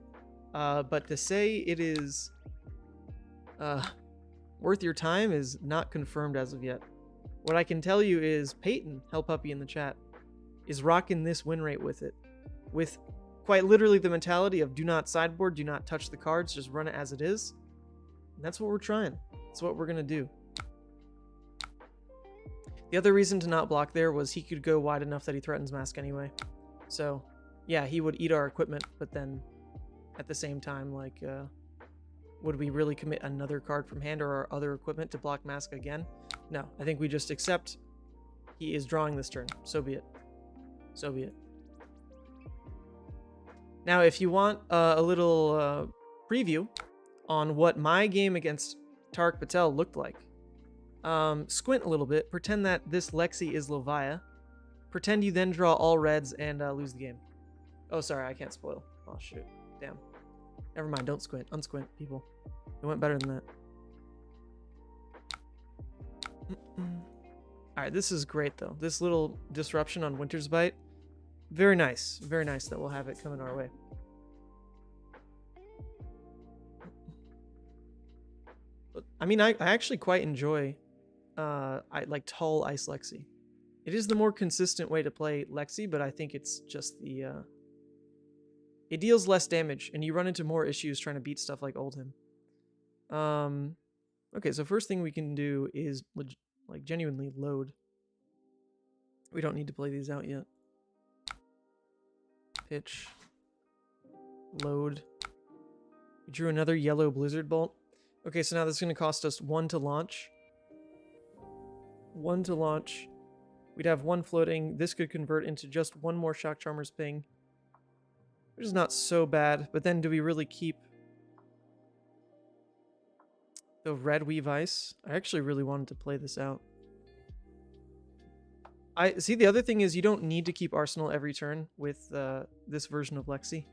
But to say it is worth your time is not confirmed as of yet. What I can tell you is Peyton, Hell Puppy in the chat, is rocking this win rate with it. With quite literally the mentality of do not sideboard, do not touch the cards, just run it as it is. And that's what we're trying. That's what we're going to do. The other reason to not block there was he could go wide enough that he threatens Mask anyway. So, yeah, he would eat our equipment, but then at the same time, like, would we really commit another card from hand or our other equipment to block Mask again? No, I think we just accept he is drawing this turn. So be it. So be it. Now, if you want a little preview on what my game against Tariq Patel looked like, squint a little bit, pretend that this Lexi is Levia. Pretend you then draw all reds and lose the game. Oh, sorry, I can't spoil. Oh, shoot. Damn. Never mind, don't squint. Unsquint, people. It went better than that. Alright, this is great, though. This little disruption on Winter's Bite. Very nice. Very nice that we'll have it coming our way. I mean, I actually quite enjoy I like tall Ice Lexi. It is the more consistent way to play Lexi, but I think it's just the... it deals less damage, and you run into more issues trying to beat stuff like Oldhim. Okay, so first thing we can do is like genuinely load. We don't need to play these out yet. Pitch. Load. We drew another yellow Blizzard Bolt. Okay, so now this is going to cost us 1 to launch. 1 to launch. We'd have 1 floating. This could convert into just 1 more Shock Charmer's ping, which is not so bad. But then do we really keep the red Weave Ice? I actually really wanted to play this out. I see, the other thing is you don't need to keep Arsenal every turn with this version of Lexi.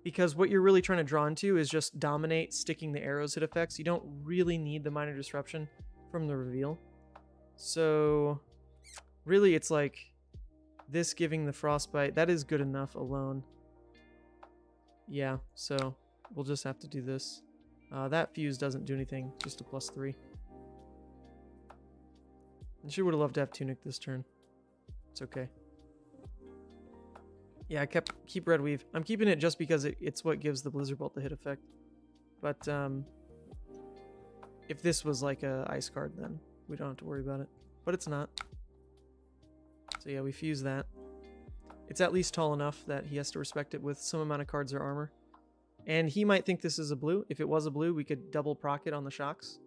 Because what you're really trying to draw into is just dominate sticking the arrows hit effects. You don't really need the minor disruption from the reveal. So really it's like this giving the frostbite. That is good enough alone. Yeah, so we'll just have to do this. That fuse doesn't do anything, just a +3. And she would have loved to have Tunic this turn. It's okay. Yeah, I keep Red Weave. I'm keeping it just because it's what gives the Blizzard Bolt the hit effect. But if this was like a ice card, then we don't have to worry about it. But it's not. So yeah, we fuse that. It's at least tall enough that he has to respect it with some amount of cards or armor. And he might think this is a blue. If it was a blue, we could double proc it on the shocks.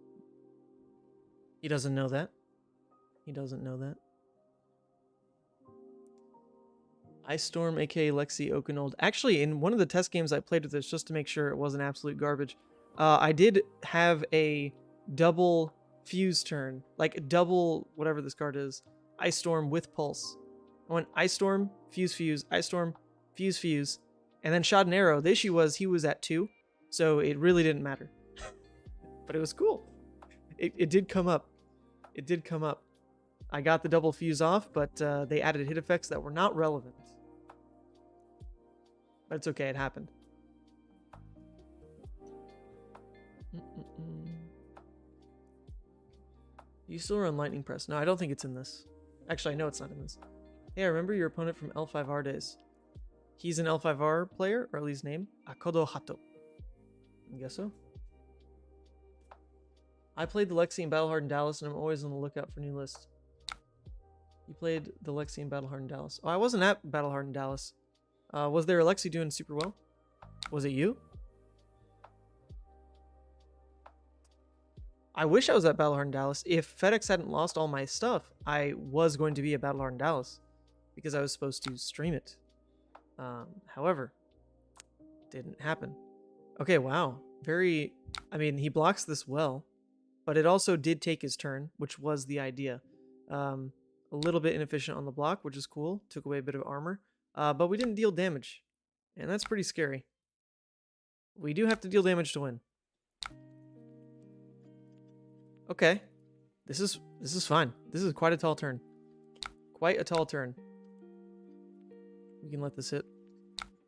He doesn't know that. He doesn't know that. Ice Storm, aka Lexi Okanold. Actually, in one of the test games I played with this, just to make sure it wasn't absolute garbage, I did have a double fuse turn, like double whatever this card is, Ice Storm with Pulse. I went Ice Storm, Fuse, Fuse, Ice Storm, Fuse, Fuse, and then shot an arrow. The issue was he was at 2, so it really didn't matter. But it was cool. It did come up. It did come up. I got the double fuse off, but they added hit effects that were not relevant. But it's okay, it happened. You still run Lightning Press? No, I don't think it's in this. Actually, I know it's not in this. Hey, I remember your opponent from L5R days. He's an L5R player, or at least name. Akodo Hato. I guess so. I played the Lexi in Battlehardened Dallas, and I'm always on the lookout for new lists. You played the Lexi in Battlehardened Dallas. Oh, I wasn't at Battlehardened Dallas. Was there a Lexi doing super well? Was it you? I wish I was at Battlehardened Dallas. If FedEx hadn't lost all my stuff, I was going to be at Battlehardened Dallas because I was supposed to stream it. However, didn't happen. Okay, wow. Very, I mean, he blocks this well, but it also did take his turn, which was the idea. A little bit inefficient on the block, which is cool. Took away a bit of armor, but we didn't deal damage, and that's pretty scary. We do have to deal damage to win. Okay, this is fine. This is quite a tall turn. Quite a tall turn. We can let this hit.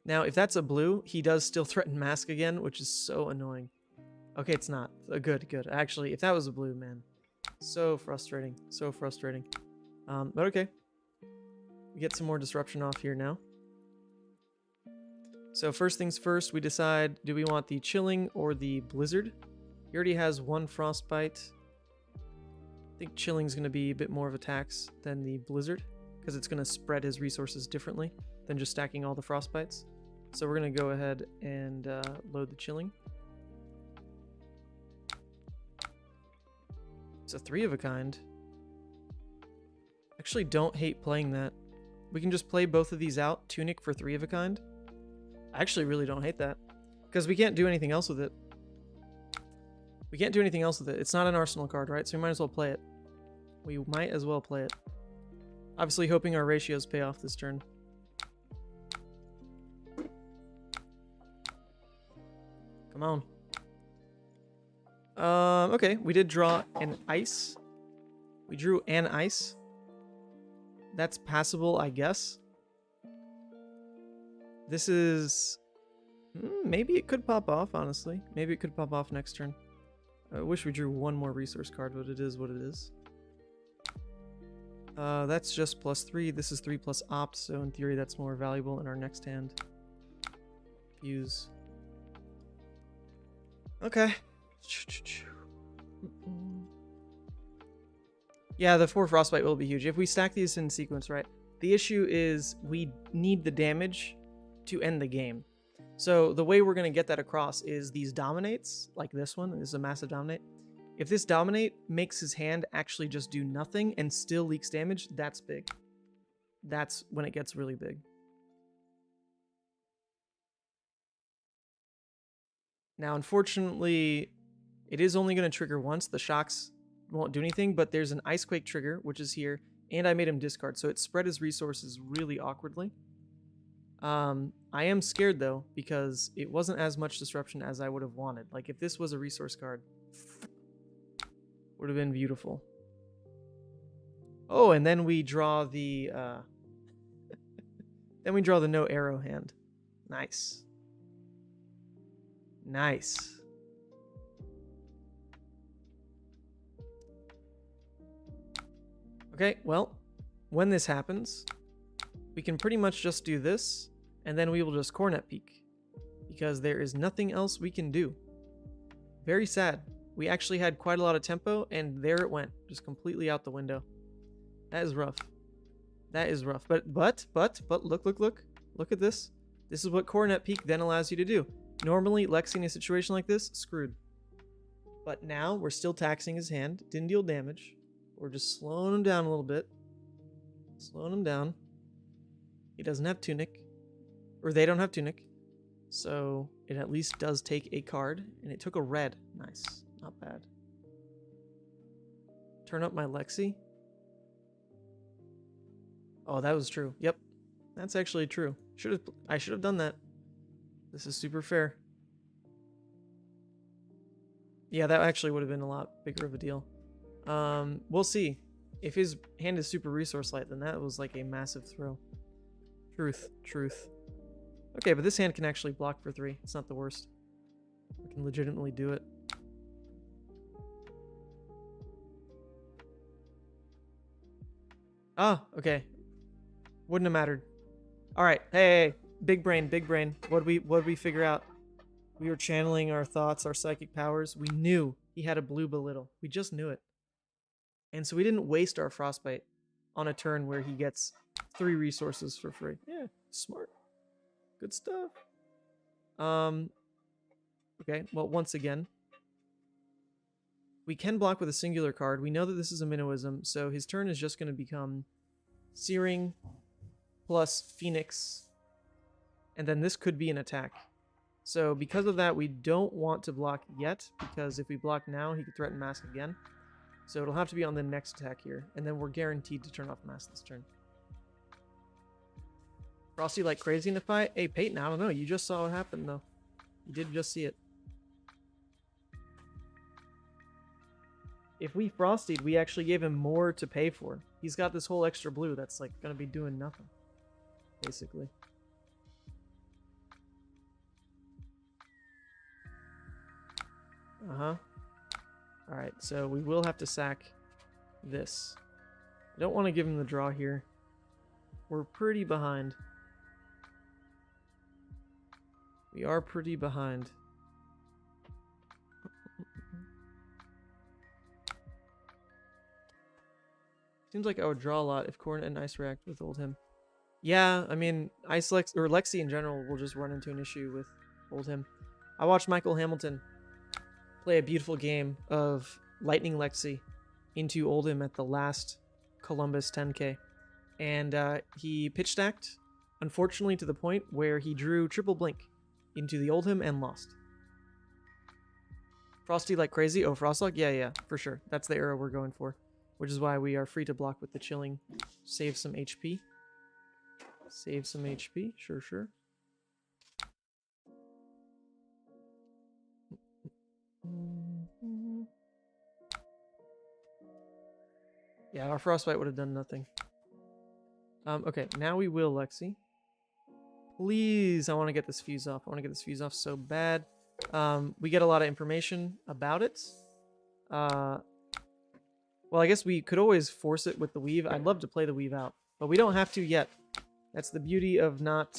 Now, if that's a blue, he does still threaten mask again, which is so annoying. Okay, it's not. Good, good. Actually, if that was a blue, man, so frustrating. So frustrating. But okay. We get some more disruption off here now. So first things first, we decide, do we want the chilling or the blizzard? He already has 1 frostbite. I think chilling's going to be a bit more of a tax than the blizzard, because it's going to spread his resources differently than just stacking all the frostbites. So we're going to go ahead and load the chilling. It's a 3 of a kind. Actually, don't hate playing that. We can just play both of these out. Tunic for 3 of a kind. I actually really don't hate that, because we can't do anything else with it. We can't do anything else with it. It's not an arsenal card, right? So we might as well play it. We might as well play it. Obviously hoping our ratios pay off this turn. Come on. Okay, we did draw an ice. We drew an ice. That's passable, I guess. This is... maybe it could pop off, honestly. Maybe it could pop off next turn. I wish we drew 1 more resource card, but it is what it is. That's just +3. This is 3 plus opt, so in theory that's more valuable in our next hand. Fuse. Okay. Yeah, the 4 frostbite will be huge. If we stack these in sequence, right? The issue is we need the damage to end the game. So the way we're going to get that across is these dominates, like this one. This is a massive dominate. If this dominate makes his hand actually just do nothing and still leaks damage, that's big. That's when it gets really big. Now, unfortunately, it is only going to trigger once. The shocks won't do anything, but there's an Icequake trigger, which is here, and I made him discard, so it spread his resources really awkwardly. I am scared, though, because it wasn't as much disruption as I would have wanted. Like, if this was a resource card, would have been beautiful. Oh, and then we draw the, then we draw the no arrow hand. Nice. Nice. Okay, well, when this happens, we can pretty much just do this, and then we will just Cornet Peak, because there is nothing else we can do. Very sad. We actually had quite a lot of tempo, and there it went, just completely out the window. That is rough. That is rough. But look at this. This is what Cornet Peak then allows you to do. Normally, Lexi in a situation like this, screwed. But now, we're still taxing his hand. Didn't deal damage. We're just slowing him down a little bit. Slowing him down. He doesn't have Tunic. Or they don't have Tunic. So it at least does take a card. And it took a red. Nice. Not bad. Turn up my Lexi. Oh, that was true. Yep. That's actually true. I should have done that. This is super fair. Yeah, that actually would have been a lot bigger of a deal. We'll see. If his hand is super resource light, then that was like a massive throw. Truth. Okay, but this hand can actually block for 3. It's not the worst. We can legitimately do it. Ah, okay. Wouldn't have mattered. All right. Hey, big brain. What'd we figure out? We were channeling our thoughts, our psychic powers. We knew he had a blue belittle. We just knew it. And so we didn't waste our frostbite on a turn where he gets 3 resources for free. Yeah, smart. Good stuff. Okay, well, once again, we can block with a singular card. We know that this is a Minnowism, so his turn is just going to become Searing plus Phoenix, and then this could be an attack. So because of that, we don't want to block yet, because if we block now, he could threaten Mask again. So it'll have to be on the next attack here, and then we're guaranteed to turn off Mask this turn. Frosty like crazy in the fight? Hey, Peyton, I don't know. You just saw what happened, though. You did just see it. If we Frostied, we actually gave him more to pay for. He's got this whole extra blue that's like going to be doing nothing, basically. Alright, so we will have to sack this. I don't want to give him the draw here. We're pretty behind. We are pretty behind. Seems like I would draw a lot if Corn and Ice React with Oldhim. Yeah, I mean, Ice Lex or Lexi in general will just run into an issue with Oldhim. I watched Michael Hamilton play a beautiful game of Lightning Lexi into Oldhim at the last Columbus 10K. And he pitch stacked, unfortunately to the point where he drew triple blink into the Oldhim and lost. Frosty like crazy? Oh, Frostlock? Yeah, for sure. That's the arrow we're going for. Which is why we are free to block with the chilling. Save some HP. Save some HP. Sure. Yeah, our Frostbite would have done nothing. Okay, now we will, Lexi. Please, I want to get this fuse off. I want to get this fuse off so bad. We get a lot of information about it. Well, I guess we could always force it with the weave. I'd love to play the weave out, but we don't have to yet. That's the beauty of not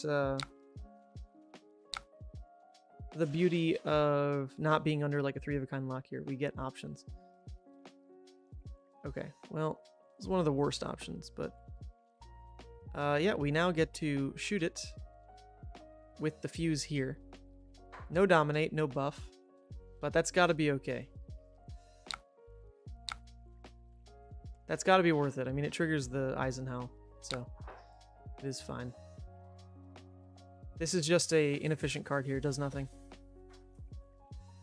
being under like a 3-of-a-kind lock here. We get options. Okay, well, it's one of the worst options, but yeah, we now get to shoot it with the fuse here. No dominate, no buff, but that's got to be okay. That's got to be worth it. I mean, it triggers the Eisenhower, so it is fine. This is just a inefficient card here. It does nothing.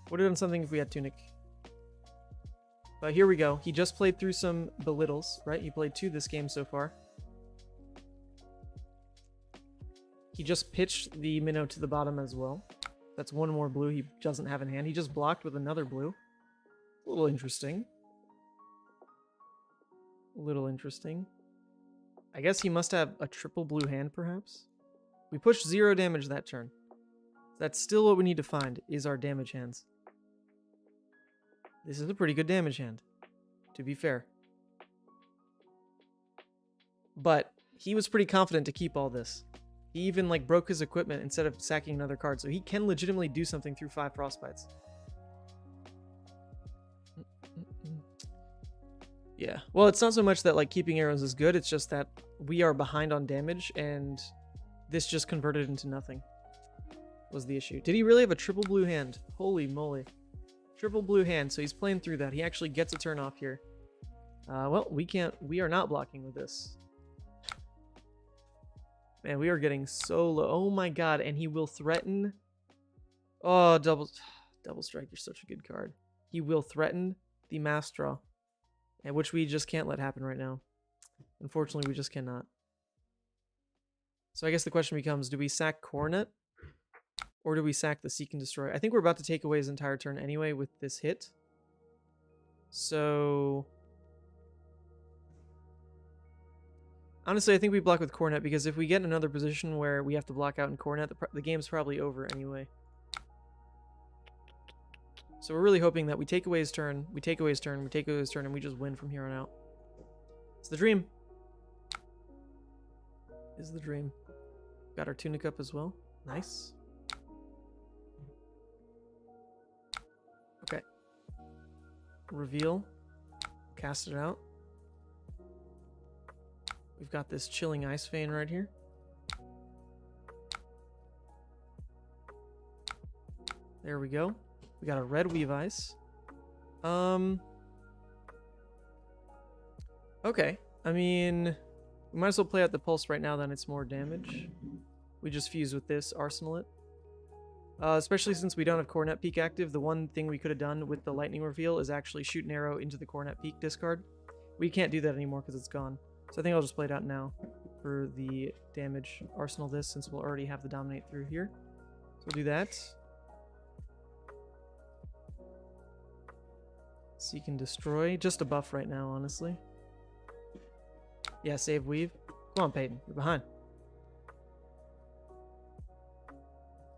Would have done something if we had Tunic. But here we go. He just played through some belittles, right? He played 2 this game so far. He just pitched the minnow to the bottom as well. That's 1 more blue he doesn't have in hand. He just blocked with another blue. A little interesting. I guess he must have a triple blue hand, perhaps? We pushed 0 damage that turn. That's still what we need to find, is our damage hands. This is a pretty good damage hand, to be fair. But he was pretty confident to keep all this. He even like broke his equipment instead of sacking another card, so he can legitimately do something through 5 Frostbites. Yeah, well, it's not so much that like keeping arrows is good, it's just that we are behind on damage, and this just converted into nothing was the issue. Did he really have a triple blue hand? Holy moly. Triple blue hand, so he's playing through that. He actually gets a turn off here. Well, we are not blocking with this. Man, we are getting so low. Oh my god, and he will threaten. Oh, double strike. You're such a good card. He will threaten the mass draw, and which we just can't let happen right now. Unfortunately, we just cannot. So I guess the question becomes, do we sack Coronet? Or do we sack the Seek and Destroy? I think we're about to take away his entire turn anyway with this hit. So... honestly, I think we block with Coronet, because if we get in another position where we have to block out in Coronet, the game's probably over anyway. So we're really hoping that we take away his turn, we take away his turn, we take away his turn, and we just win from here on out. It's the dream. Is the dream. Got our Tunic up as well. Nice. Okay. Reveal. Cast it out. We've got this Chilling Ice Vein right here. There we go. We got a red Weave Ice. Okay. I mean, we might as well play out the Pulse right now, then it's more damage. We just fuse with this, Arsenal it. Especially since we don't have Coronet Peak active, the one thing we could have done with the Lightning Reveal is actually shoot an arrow into the Coronet Peak discard. We can't do that anymore because it's gone. So I think I'll just play it out now for the damage. Arsenal this, since we'll already have the Dominate through here. So we'll do that. Seek and Destroy. Just a buff right now, honestly. Yeah, save Weave. Come on, Peyton. You're behind.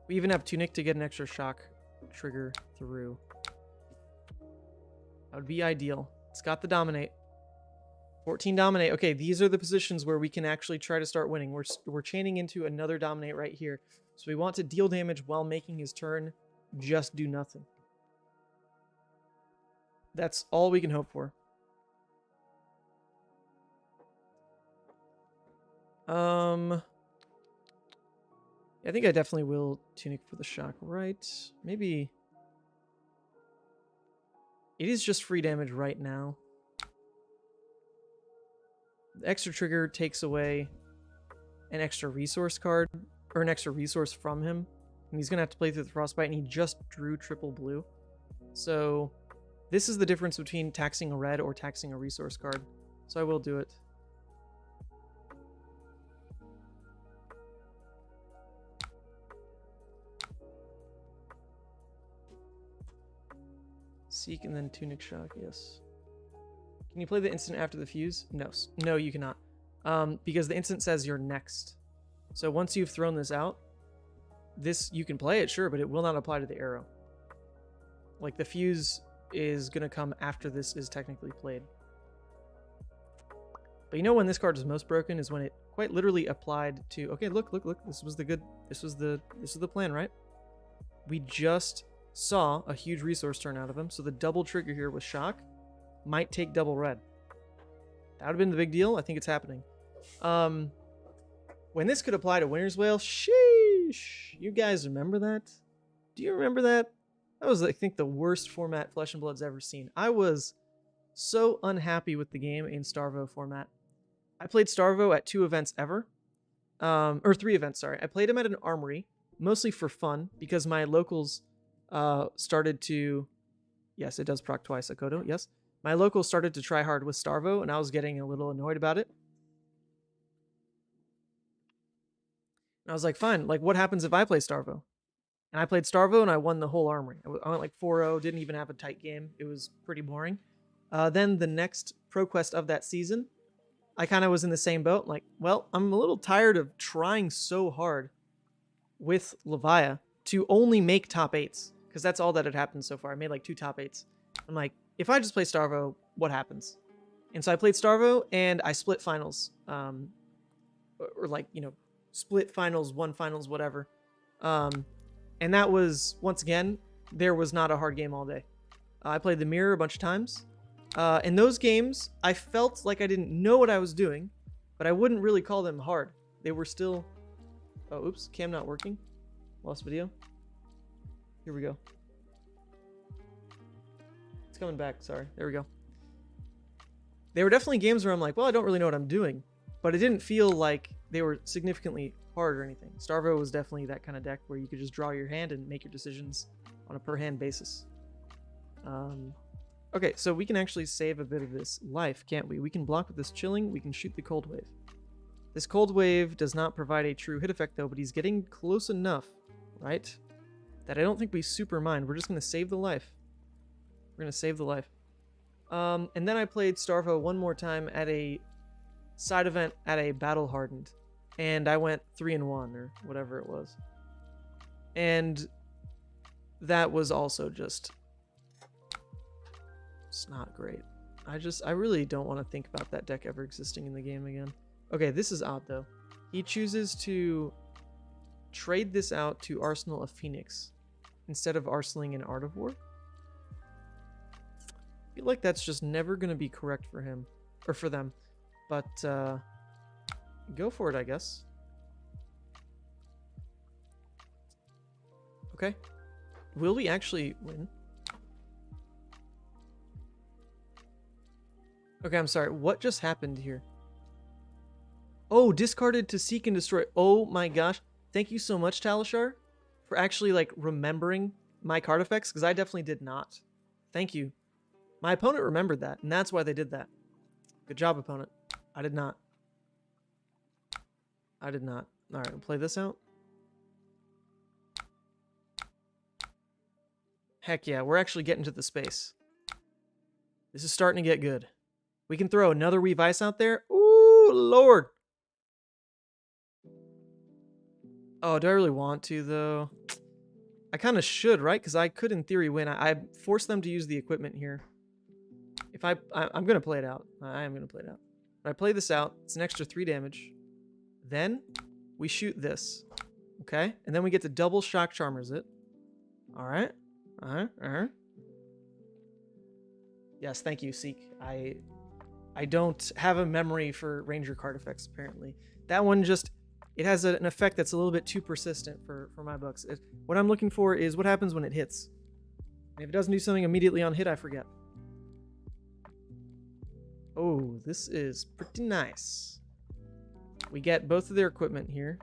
We even have Tunic to get an extra shock trigger through. That would be ideal. It's got the Dominate. 14 Dominate. Okay, these are the positions where we can actually try to start winning. We're chaining into another Dominate right here. So we want to deal damage while making his turn just do nothing. That's all we can hope for. I think I definitely will Tunic for the shock, right? Maybe... it is just free damage right now. The extra trigger takes away an extra resource card, or an extra resource from him. And he's going to have to play through the Frostbite, and he just drew triple blue. So this is the difference between taxing a red or taxing a resource card. So I will do it. Seek and then Tunic Shock, yes. Can you play the instant after the fuse? No. No, you cannot. Because the instant says you're next. So once you've thrown this out, this, you can play it, sure, but it will not apply to the arrow. Like, the fuse is going to come after this is technically played. But you know when this card is most broken is when it quite literally applied to... okay, look. This was the plan, right? We just saw a huge resource turn out of him, so the double trigger here with shock might take double red. That would have been the big deal. I think it's happening. When this could apply to Winter's Wail, sheesh. You guys remember that? Do you remember that? That was, I think, the worst format Flesh and Blood's ever seen. I was so unhappy with the game in Starvo format. I played Starvo at 2 events ever. Or 3 events, sorry. I played him at an armory, mostly for fun, because my locals started to... yes, it does proc twice, Akoto, yes. My locals started to try hard with Starvo, and I was getting a little annoyed about it. And I was like, fine, like, what happens if I play Starvo? And I played Starvo, and I won the whole armory. I went like 4-0, didn't even have a tight game. It was pretty boring. Then the next ProQuest of that season, I kind of was in the same boat. Like, well, I'm a little tired of trying so hard with Levia to only make top 8s. Because that's all that had happened so far. I made like 2 top 8s. I'm like, if I just play Starvo, what happens? And so I played Starvo, and I split finals. Or like, you know, split finals, 1 finals, whatever. And that was, once again, there was not a hard game all day. I played the mirror a bunch of times. In those games, I felt like I didn't know what I was doing, but I wouldn't really call them hard. They were still... oh, oops, cam not working. Lost video. Here we go. It's coming back, sorry. There we go. They were definitely games where I'm like, well, I don't really know what I'm doing. But it didn't feel like they were significantly hard or anything. Starvo was definitely that kind of deck where you could just draw your hand and make your decisions on a per hand basis. Okay, so we can actually save a bit of this life, can't we? We can block with this chilling, we can shoot the cold wave. This cold wave does not provide a true hit effect though, but he's getting close enough, right? That I don't think we super mind. We're just going to save the life. We're going to save the life. And then I played Starvo one more time at a side event at a Battle Hardened. And I went 3-1 or whatever it was. And that was also just... It's not great. I really don't want to think about that deck ever existing in the game again. Okay, this is odd though. He chooses to trade this out to Arsenal of Phoenix instead of arsenaling an Art of War. I feel like that's just never going to be correct for him, or for them. But go for it, I guess. Okay. Will we actually win? Okay, I'm sorry. What just happened here? Oh, discarded to seek and destroy. Oh my gosh. Thank you so much, Talishar, for actually like remembering my card effects, because I definitely did not. Thank you. My opponent remembered that, and that's why they did that. Good job, opponent. I did not. I did not. All right, we'll play this out. Heck yeah, we're actually getting to the space. This is starting to get good. We can throw another Weave Ice out there. Ooh, Lord. Oh, do I really want to, though? I kind of should, right? Because I could, in theory, win. I forced them to use the equipment here. If I'm going to play it out. I am going to play it out. But I play this out. It's an extra 3 damage. Then we shoot this. Okay? And then we get to double Shock Charmers it. All right. Yes, thank you, Seek. I don't have a memory for Ranger card effects, apparently. That one just... It has an effect that's a little bit too persistent for my books. What I'm looking for is what happens when it hits. And if it doesn't do something immediately on hit, I forget. Oh, this is pretty nice. We get both of their equipment here.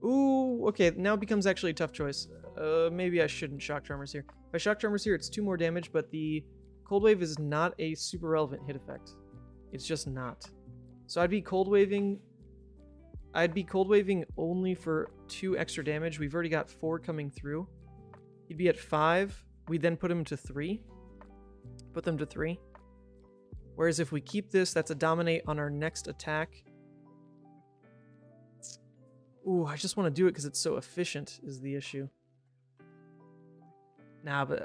Ooh, okay, now it becomes actually a tough choice. Maybe I shouldn't Shock Charmers here. If I Shock Charmers here, it's 2 more damage, but the Cold Wave is not a super relevant hit effect. It's just not. So I'd be Cold Waving only for 2 extra damage. We've already got 4 coming through. He'd be at 5. We'd then put him to 3. Put them to 3. Whereas if we keep this, that's a Dominate on our next attack. Ooh, I just want to do it because it's so efficient is the issue. Nah, but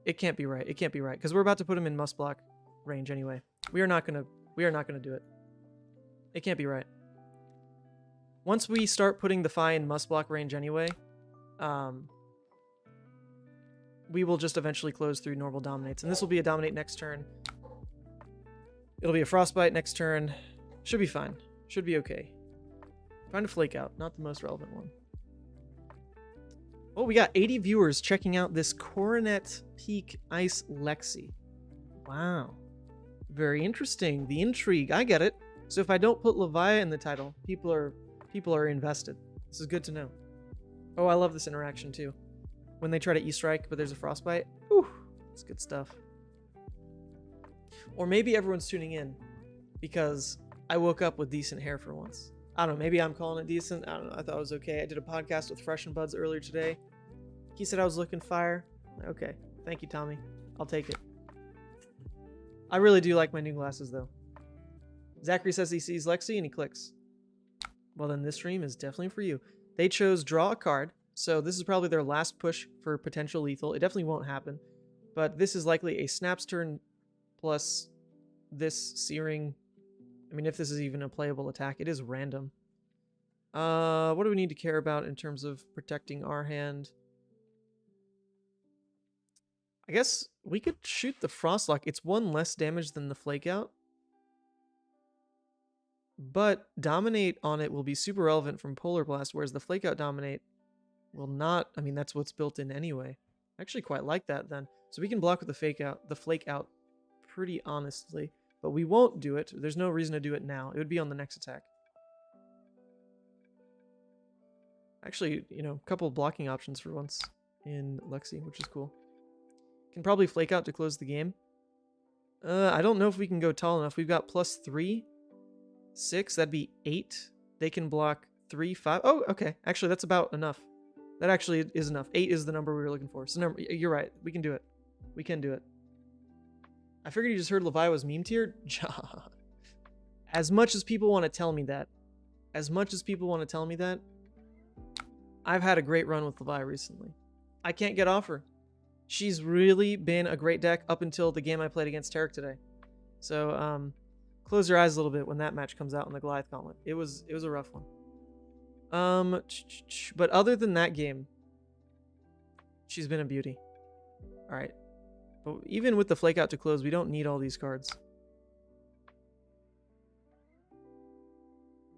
it can't be right. It can't be right because we're about to put him in must block range anyway. We are not gonna do it. It can't be right. Once we start putting the Fi in must block range anyway, we will just eventually close through normal Dominates. And this will be a Dominate next turn. It'll be a Frostbite next turn. Should be fine. Should be okay. Trying to Flake Out. Not the most relevant one. Oh, we got 80 viewers checking out this Coronet Peak Ice Lexi. Wow. Very interesting. The intrigue. I get it. So if I don't put Levia in the title, people are invested. This is good to know. Oh, I love this interaction too. When they try to E-Strike, but there's a Frostbite. Ooh, it's good stuff. Or maybe everyone's tuning in because I woke up with decent hair for once. I don't know, maybe I'm calling it decent. I don't know, I thought it was okay. I did a podcast with Fresh and Buds earlier today. He said I was looking fire. Okay, thank you, Tommy. I'll take it. I really do like my new glasses, though. Zachary says he sees Lexi and he clicks. Well, then this stream is definitely for you. They chose draw a card, so this is probably their last push for potential lethal. It definitely won't happen, but this is likely a Snaps turn plus this Searing. I mean, if this is even a playable attack, it is random. What do we need to care about in terms of protecting our hand? I guess we could shoot the Frostlock. It's 1 less damage than the Flake Out. But Dominate on it will be super relevant from Polar Blast, whereas the Flake Out Dominate will not. I mean, that's what's built in anyway. I actually quite like that then. So we can block with the Flake Out pretty honestly. But we won't do it. There's no reason to do it now. It would be on the next attack. Actually, you know, a couple of blocking options for once in Lexi, which is cool. Can probably flake out to close the game. I don't know if we can go tall enough. We've got +3, 6. That'd be 8. They can block 3, 5. Oh, okay. Actually, that's about enough. That actually is enough. 8 is the number we were looking for. So you're right. We can do it. We can do it. I figured you just heard Levia was meme tier. As much as people want to tell me that, I've had a great run with Levia recently. I can't get off her. She's really been a great deck up until the game I played against Tarek today. So, close your eyes a little bit when that match comes out in the Goliath Gauntlet. It was a rough one. But other than that game, she's been a beauty. All right. But even with the flake out to close, we don't need all these cards.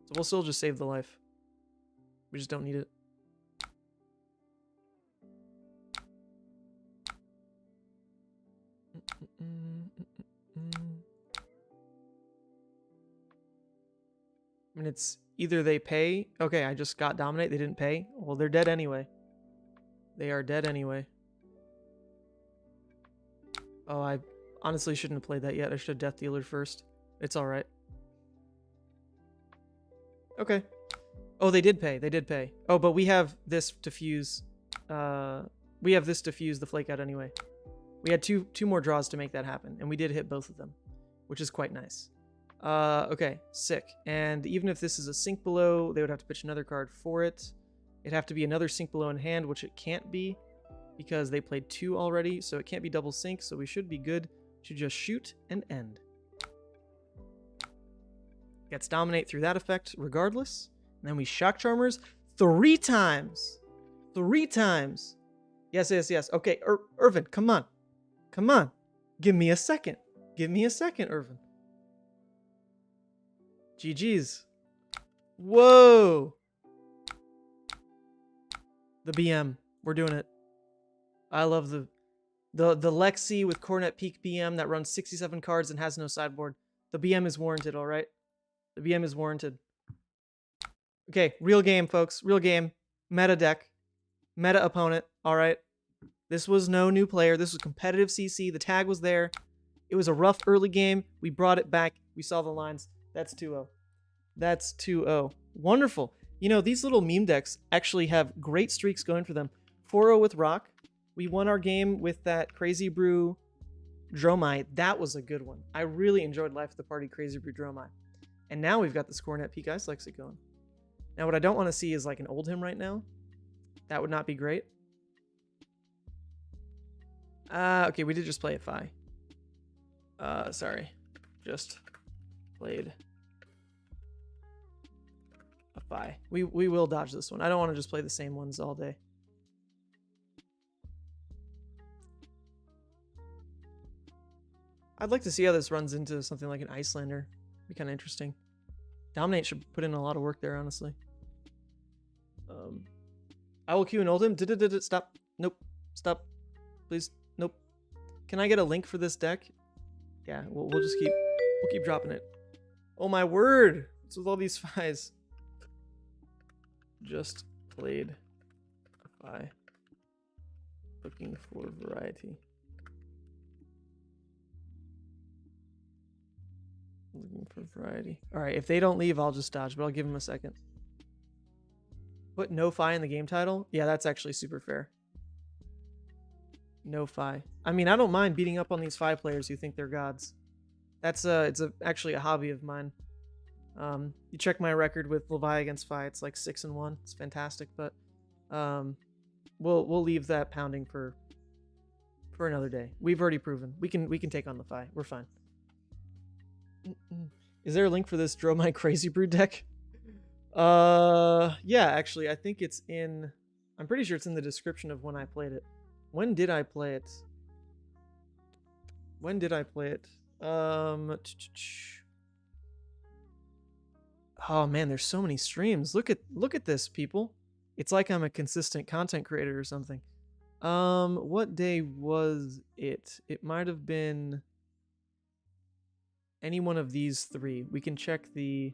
So we'll still just save the life. We just don't need it. I mean, it's either they pay. Okay, I just got dominate. They didn't pay. Well, they're dead anyway. They are dead anyway. Oh, I honestly shouldn't have played that yet. I should have death dealer first. It's all right. Okay. Oh, they did pay. They did pay. Oh, but we have this to fuse. We have this to fuse the flake out anyway. We had two more draws to make that happen, and we did hit both of them, which is quite nice. Okay, sick. And even if this is a sink below, they would have to pitch another card for it. It'd have to be another sink below in hand, which it can't be because they played 2 already, so it can't be double sink, so we should be good to just shoot and end. Gets dominate through that effect regardless. And then we shock charmers 3 times. 3 times. Yes, yes, yes. Okay, Irvin, come on. Come on. Give me a second. Give me a second, Irvin. GG's. Whoa. The BM. We're doing it. I love the Lexi with Cornet Peak BM that runs 67 cards and has no sideboard. The BM is warranted, all right? The BM is warranted. Okay, real game, folks. Real game. Meta deck. Meta opponent, all right? This was no new player. This was competitive CC. The tag was there. It was a rough early game. We brought it back. We saw the lines. That's 2-0. That's 2-0. Wonderful. You know, these little meme decks actually have great streaks going for them. 4-0 with Rock. We won our game with that Crazy Brew Dromai. That was a good one. I really enjoyed Life of the Party Crazy Brew Dromai. And now we've got this Cornet Peak Ice Lexi going. Now what I don't want to see is like an old him right now. That would not be great. Okay, we did just play a Fi. Sorry. Just played a Fi. We will dodge this one. I don't want to just play the same ones all day. I'd like to see how this runs into something like an Icelander. Be kind of interesting. Dominate should put in a lot of work there, honestly. I will queue and hold him. Stop. Nope. Stop. Please. Nope. Can I get a link for this deck? Yeah, we'll just keep dropping it. Oh my word! What's with all these Fis? Just played a Fi. Looking for variety. Looking for variety. Alright, if they don't leave, I'll just dodge, but I'll give them a second. Put no Fi in the game title? Yeah, that's actually super fair. No Fi. I mean, I don't mind beating up on these Fi players who think they're gods. That's actually a hobby of mine. You check my record with Levia against Fi, it's like 6-1. It's fantastic, but we'll leave that pounding for another day. We've already proven we can take on the Fi. We're fine. Is there a link for this Dromai Crazy Brew deck? Yeah, actually, I think it's in. I'm pretty sure it's in the description of when I played it. When did I play it? When did I play it? Oh man, there's so many streams. Look at this, people. It's like I'm a consistent content creator or something. What day was it? It might have been any one of these 3. We can check the.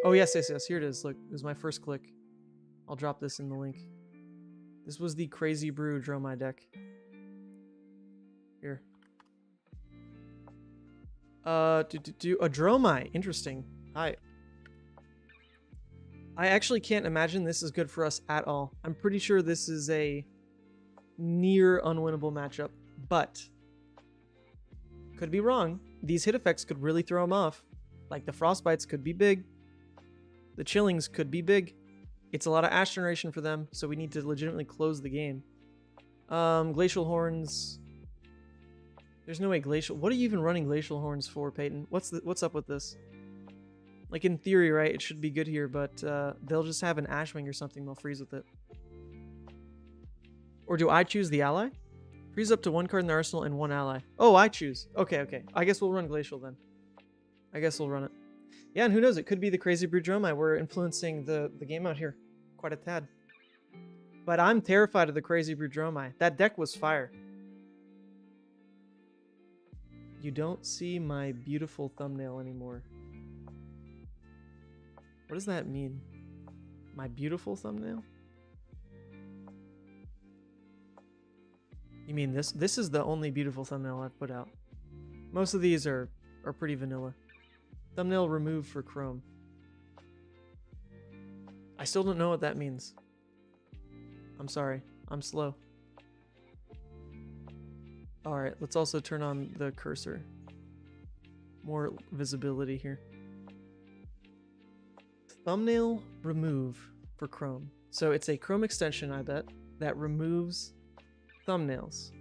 Oh yes, yes, yes. Here it is. Look, it was my first click I'll drop this in the link. This was the Crazy Brew Dromai deck. Here. A Dromai. Interesting. I actually can't imagine this is good for us at all. I'm pretty sure this is a near unwinnable matchup, but could be wrong. These hit effects could really throw him off. Like the Frostbites could be big. The Chillings could be big. It's a lot of Ash generation for them, so we need to legitimately close the game. Glacial Horns. There's no way Glacial... What are you even running Glacial Horns for, Peyton? What's up with this? Like, in theory, right, it should be good here, but they'll just have an Ashwing or something. They'll freeze with it. Or do I choose the ally? Freeze up to 1 card in the arsenal and 1 ally. Oh, I choose. Okay, okay. I guess we'll run Glacial then. I guess we'll run it. Yeah, and who knows? It could be the Crazy Brew Dromai. We're influencing the game out here quite a tad. But I'm terrified of the Crazy Brew Dromai. That deck was fire. You don't see my beautiful thumbnail anymore. What does that mean? My beautiful thumbnail? You mean this? This is the only beautiful thumbnail I've put out. Most of these are pretty vanilla. Thumbnail removed for Chrome. I still don't know what that means. I'm sorry. I'm slow. Alright, let's also turn on the cursor. More visibility here. Thumbnail remove for Chrome. So it's a Chrome extension, I bet, that removes thumbnails.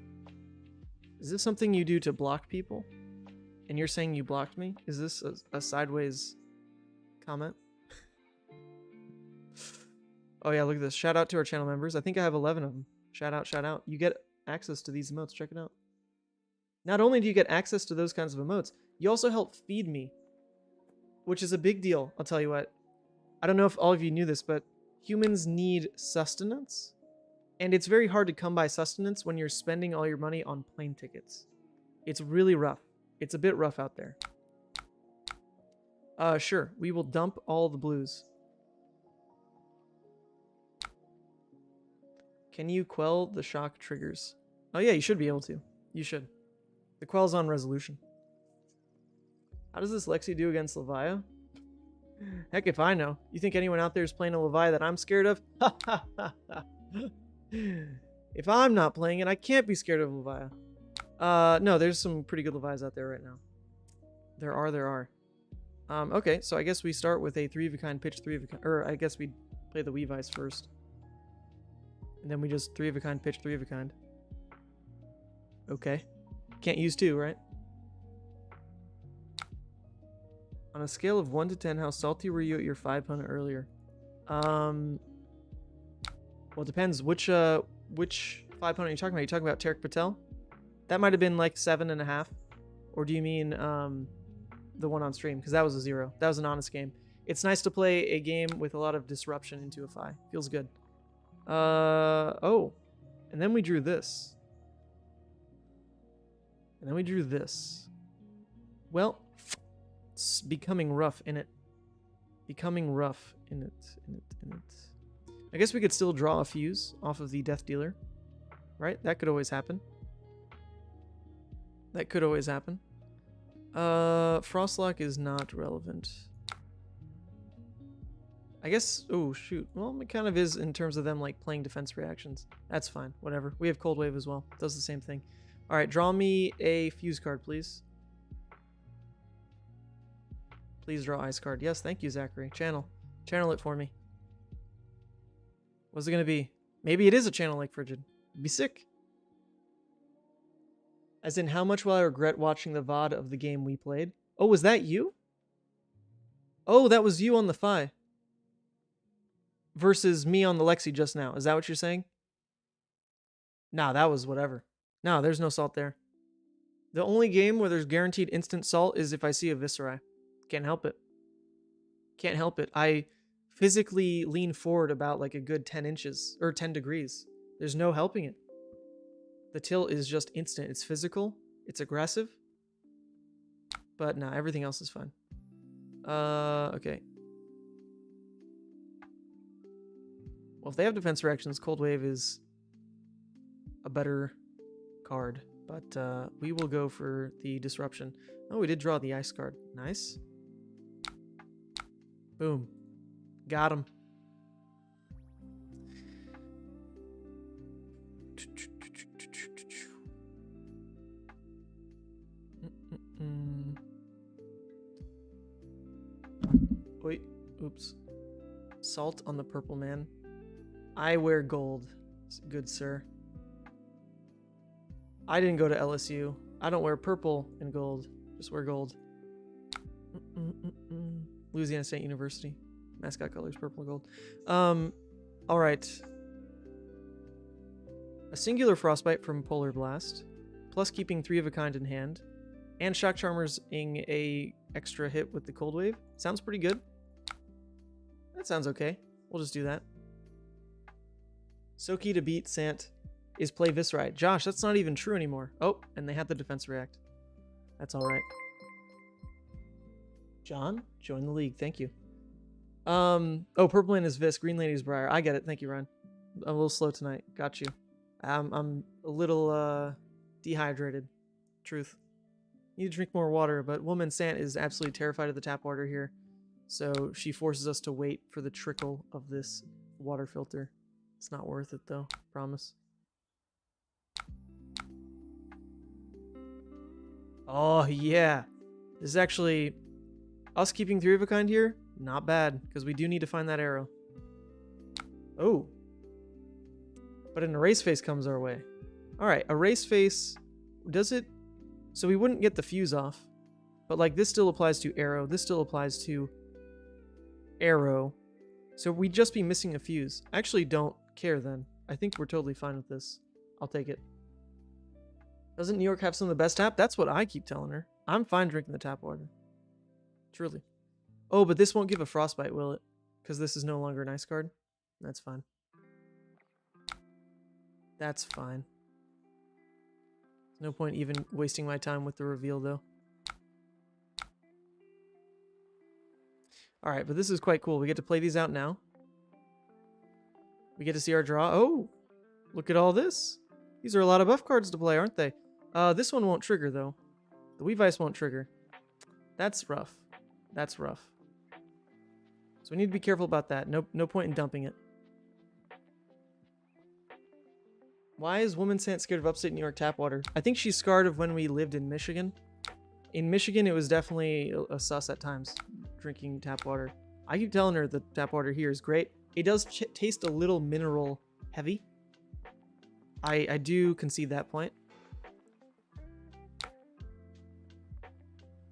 Is this something you do to block people? And you're saying you blocked me? Is this a sideways comment? Oh yeah, look at this. Shout out to our channel members. I think I have 11 of them. Shout out, shout out. You get access to these emotes. Check it out. Not only do you get access to those kinds of emotes, you also help feed me, which is a big deal. I'll tell you what. I don't know if all of you knew this, but humans need sustenance. And it's very hard to come by sustenance when you're spending all your money on plane tickets. It's really rough. It's a bit rough out there. Sure. We will dump all the blues. Can you quell the shock triggers? Oh yeah, you should be able to. You should. The quell's on resolution. How does this Lexi do against Levia? Heck if I know. You think anyone out there is playing a Levia that I'm scared of? If I'm not playing it, I can't be scared of Levia. No, there's some pretty good Levias out there right now. There are. Okay, so I guess we start with a 3-of-a-kind, pitch 3-of-a-kind. Or I guess we play the Weavice first. And then we just 3-of-a-kind, pitch 3-of-a-kind. Okay. Can't use 2, right? On a scale of 1 to 10, how salty were you at your 500 earlier? Well, it depends. Which 500 are you talking about? Are you talking about Tarek Patel? That might have been like 7.5. Or do you mean the one on stream? Because that was a 0. That was an honest game. It's nice to play a game with a lot of disruption into a 5. Feels good. Oh. And then we drew this. And then we drew this. Well, it's becoming rough in it. Becoming rough in it. I guess we could still draw a fuse off of the Death Dealer. Right? That could always happen. That could always happen. Frostlock is not relevant. I guess... Oh, shoot. Well, it kind of is in terms of them, like, playing defense reactions. That's fine. Whatever. We have Cold Wave as well. Does the same thing. Alright, draw me a fuse card, please. Please draw ice card. Yes, thank you, Zachary. Channel. Channel it for me. What's it going to be? Maybe it is a channel like Frigid. It'd be sick. As in, how much will I regret watching the VOD of the game we played? Oh, was that you? Oh, that was you on the Fi. Versus me on the Lexi just now. Is that what you're saying? Nah, that was whatever. No, there's no salt there. The only game where there's guaranteed instant salt is if I see a Viscerai. Can't help it. Can't help it. I physically lean forward about like a good 10 inches or 10 degrees. There's no helping it. The tilt is just instant. It's physical. It's aggressive. But nah, everything else is fine. Okay. Well, if they have defense reactions, Cold Wave is a better card. But we will go for the disruption. Oh, we did draw the ice card. Nice. Boom. Got him. Wait. Oops. Salt on the purple man. I wear gold. Good sir. I didn't go to LSU. I don't wear purple and gold. Just wear gold. Louisiana State University. Mascot colors purple and gold. Alright. A singular frostbite from Polar Blast. Plus keeping 3 of a kind in hand. And Shock Charmers-ing a extra hit with the Cold Wave. Sounds pretty good. That sounds okay. We'll just do that. So key to beat Sant is play Viscerite. Josh, that's not even true anymore. Oh, and they had the defense react. That's alright. John, join the league. Thank you. Oh, purple man is Vis. Green lady's Briar. I get it. Thank you, Ryan. I'm a little slow tonight. Got you. I'm a little dehydrated. Truth. Need to drink more water, but Woman Sant is absolutely terrified of the tap water here. So she forces us to wait for the trickle of this water filter. It's not worth it though, promise. Oh yeah. This is actually us keeping 3 of a kind here. Not bad, because we do need to find that arrow. Oh. But an erase face comes our way. Alright, erase face, does it? So we wouldn't get the fuse off. But like this still applies to arrow. This still applies to arrow. So we'd just be missing a fuse. I actually don't care then. I think we're totally fine with this. I'll take it. Doesn't New York have some of the best tap? That's what I keep telling her. I'm fine drinking the tap water. Truly. Oh, but this won't give a frostbite, will it? Because this is no longer an ice card? That's fine. That's fine. No point even wasting my time with the reveal, though. Alright, but this is quite cool. We get to play these out now. We get to see our draw. Oh! Look at all this. These are a lot of buff cards to play, aren't they? This one won't trigger, though. The Weavice won't trigger. That's rough. That's rough. So we need to be careful about that. No point in dumping it. Why is Woman Sant scared of upstate New York tap water? I think she's scarred of when we lived in Michigan. In Michigan, it was definitely a sus at times, drinking tap water. I keep telling her the tap water here is great. It does taste a little mineral heavy. I do concede that point.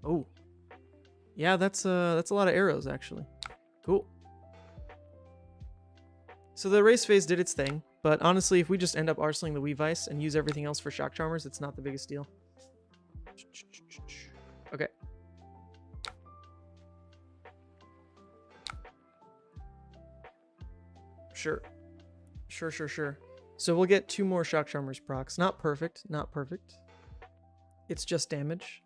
Oh. Yeah, that's a lot of arrows, actually. Cool. So the race phase did its thing, but honestly, if we just end up arsenaling the Weavice and use everything else for Shock Charmers, it's not the biggest deal. Okay. Sure. Sure. So we'll get 2 more Shock Charmers procs. Not perfect. Not perfect. It's just damage.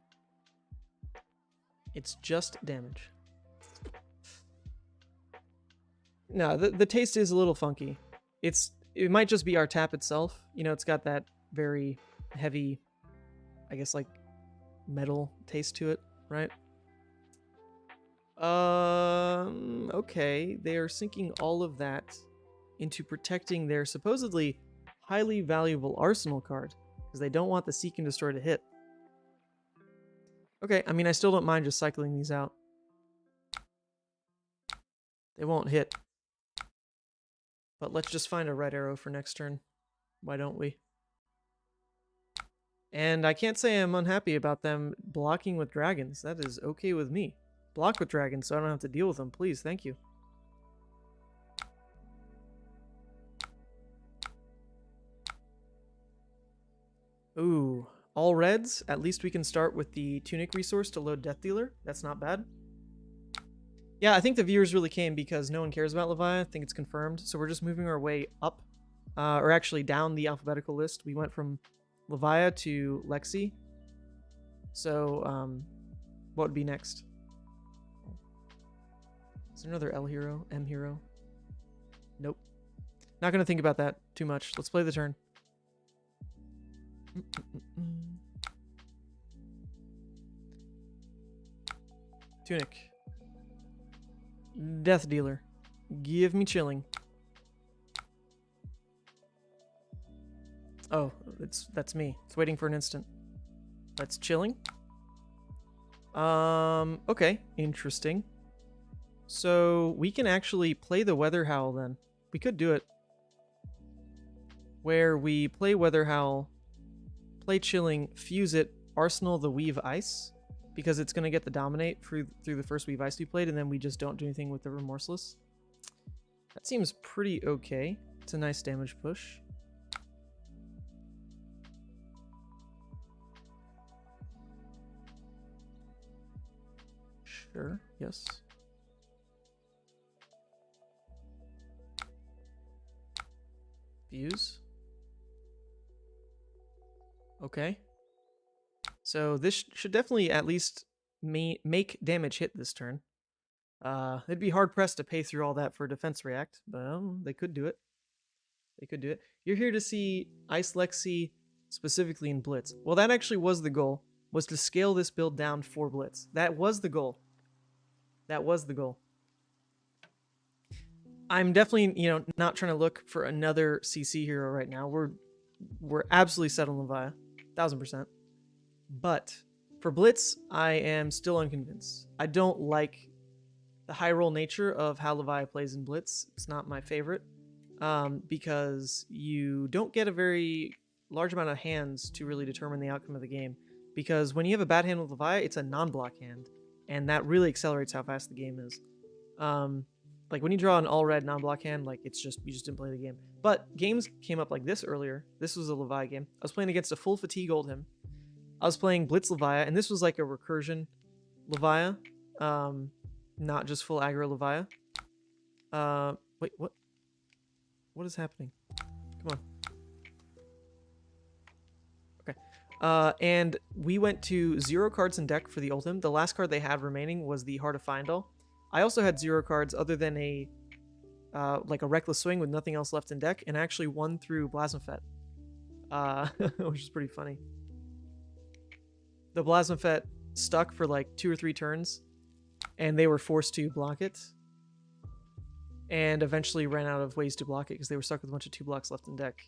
It's just damage. No, the taste is a little funky. It might just be our tap itself. You know, it's got that very heavy, I guess, like metal taste to it, right? Okay. They are sinking all of that into protecting their supposedly highly valuable arsenal card because they don't want the Seek and Destroy to hit. Okay, I mean, I still don't mind just cycling these out. They won't hit. But let's just find a red arrow for next turn. Why don't we? And I can't say I'm unhappy about them blocking with dragons. That is okay with me. Block with dragons so I don't have to deal with them. Please, thank you. Ooh, all reds. At least we can start with the Tunic resource to load Death Dealer. That's not bad. Yeah, I think the viewers really came because no one cares about Levia. I think it's confirmed. So we're just moving our way up, or actually down the alphabetical list. We went from Levia to Lexi. So, what would be next? Is there another L hero? M hero? Nope. Not going to think about that too much. Let's play the turn. Tunic. Death Dealer. Give me chilling. Oh, that's me. It's waiting for an instant. That's chilling. Okay, interesting. So we can actually play the Weather Howl then. We could do it. Where we play Weather Howl, play Chilling, fuse it, Arsenal the Weave Ice, because it's going to get the Dominate through the first Weave Ice we played, and then we just don't do anything with the Remorseless. That seems pretty okay. It's a nice damage push. Sure, yes. Fuse. Okay. So this should definitely at least make damage hit this turn. They'd be hard-pressed to pay through all that for a defense react, but they could do it. They could do it. You're here to see Ice Lexi specifically in Blitz. Well, that actually was the goal, was to scale this build down for Blitz. That was the goal. That was the goal. I'm definitely, not trying to look for another CC hero right now. We're absolutely set on Levia, 1000%. But for Blitz, I am still unconvinced. I don't like the high roll nature of how Levia plays in Blitz. It's not my favorite, because you don't get a very large amount of hands to really determine the outcome of the game. Because when you have a bad hand with Levia, it's a non-block hand, and that really accelerates how fast the game is. Like when you draw an all red non-block hand, like you just didn't play the game. But games came up like this earlier. This was a Levia game. I was playing against a full fatigue Oldhim. I was playing Blitz Levia, and this was like a recursion Levia, not just full aggro Levia. Wait, what? What is happening? Come on. Okay. And we went to 0 cards in deck for the Oldhim. The last card they had remaining was the Heart of Findall. I also had 0 cards other than a like a Reckless Swing with nothing else left in deck, and actually won through Blasmafet, which is pretty funny. The Blasmafet stuck for like 2 or 3 turns, and they were forced to block it, and eventually ran out of ways to block it because they were stuck with a bunch of 2 blocks left in deck.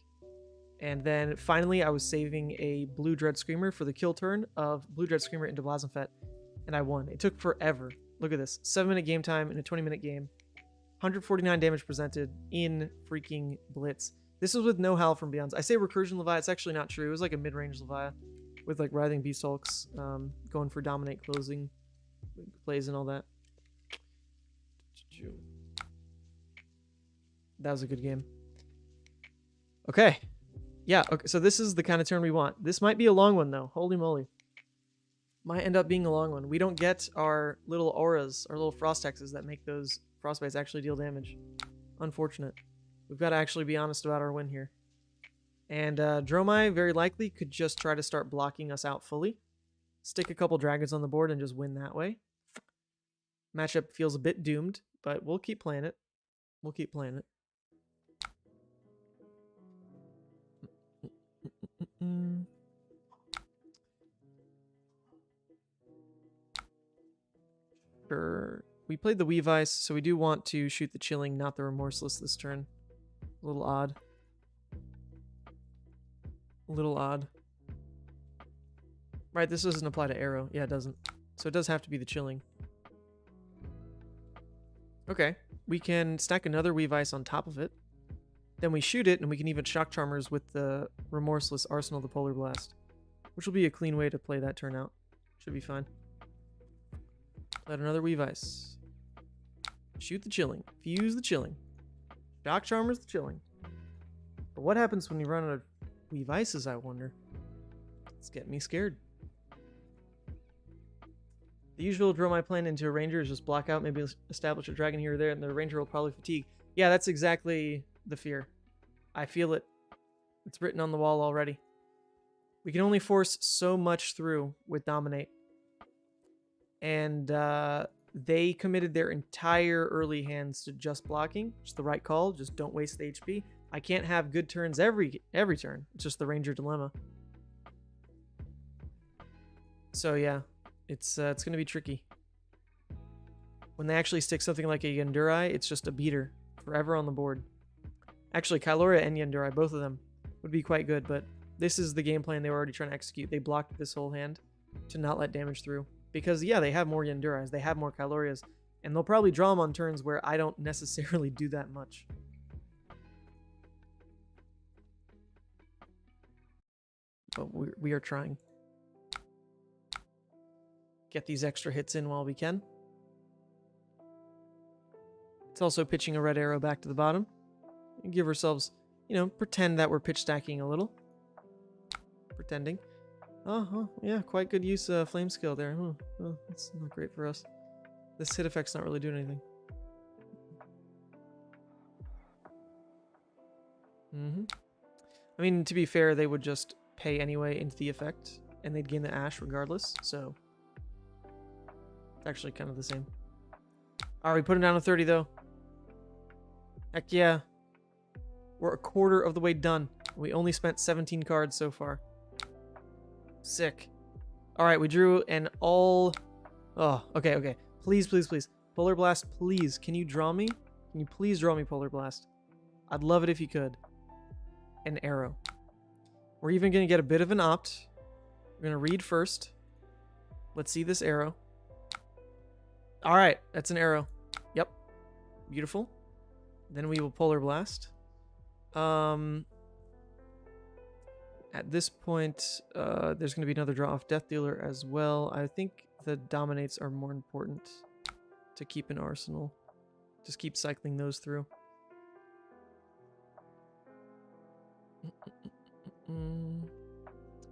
And then finally I was saving a Blue Dread Screamer for the kill turn of Blue Dread Screamer into Blasmafet, and I won. It took forever. Look at this. 7-minute game time in a 20-minute game. 149 damage presented in freaking Blitz. This was with no Howl from Beyond. I say recursion Levia. It's actually not true. It was like a mid-range Levia with like Writhing Beast Hulks, going for dominate closing plays and all that. That was a good game. Okay. Yeah, okay. So this is the kind of turn we want. This might be a long one though. Holy moly. Might end up being a long one. We don't get our little auras, our little frost hexes that make those frostbites actually deal damage. Unfortunate. We've got to actually be honest about our win here. And Dromai very likely could just try to start blocking us out fully. Stick a couple dragons on the board and just win that way. Matchup feels a bit doomed, but we'll keep playing it. We'll keep playing it. Sure. We played the Weave Ice, so we do want to shoot the Chilling, not the Remorseless this turn. A little odd. A little odd. Right, this doesn't apply to Arrow. Yeah, it doesn't. So it does have to be the Chilling. Okay. We can stack another Weave Ice on top of it. Then we shoot it, and we can even Shock Charmers with the Remorseless Arsenal the Polar Blast. Which will be a clean way to play that turn out. Should be fine. Let another Weave Ice. Shoot the Chilling. Fuse the Chilling. Shock Charmers the Chilling. But what happens when you run out of Weave Ices, I wonder? It's getting me scared. The usual Dromai plan into a Ranger is just block out, maybe establish a Dragon here or there, and the Ranger will probably fatigue. Yeah, that's exactly the fear. I feel it. It's written on the wall already. We can only force so much through with Dominate. And they committed their entire early hands to just blocking. It's the right call. Just don't waste the HP. I can't have good turns every turn. It's just the Ranger dilemma. So yeah, it's gonna be tricky. When they actually stick something like a Yanduri, it's just a beater forever on the board. Actually, Kyloria and Yanduri, both of them, would be quite good, but this is the game plan they were already trying to execute. They blocked this whole hand to not let damage through. Because, yeah, they have more Yanduris, they have more Kylorias, and they'll probably draw them on turns where I don't necessarily do that much. But we are trying. Get these extra hits in while we can. It's also pitching a red arrow back to the bottom. And give ourselves, you know, pretend that we're pitch stacking a little. Pretending. Oh, yeah, quite good use of flame skill there. Oh, that's not great for us. This hit effect's not really doing anything. I mean, to be fair, they would just pay anyway into the effect, and they'd gain the ash regardless, so it's actually kind of the same. Alright, we put him down to 30 though. Heck yeah. We're a quarter of the way done. We only spent 17 cards so far. Sick. Alright, we drew an all... Oh, okay. Please. Polar Blast, please. Can you draw me? Can you please draw me Polar Blast? I'd love it if you could. An arrow. We're even going to get a bit of an opt. We're going to read first. Let's see this arrow. Alright, that's an arrow. Yep. Beautiful. Then we will Polar Blast. At this point, there's going to be another draw off Death Dealer as well. I think the Dominates are more important to keep in Arsenal. Just keep cycling those through.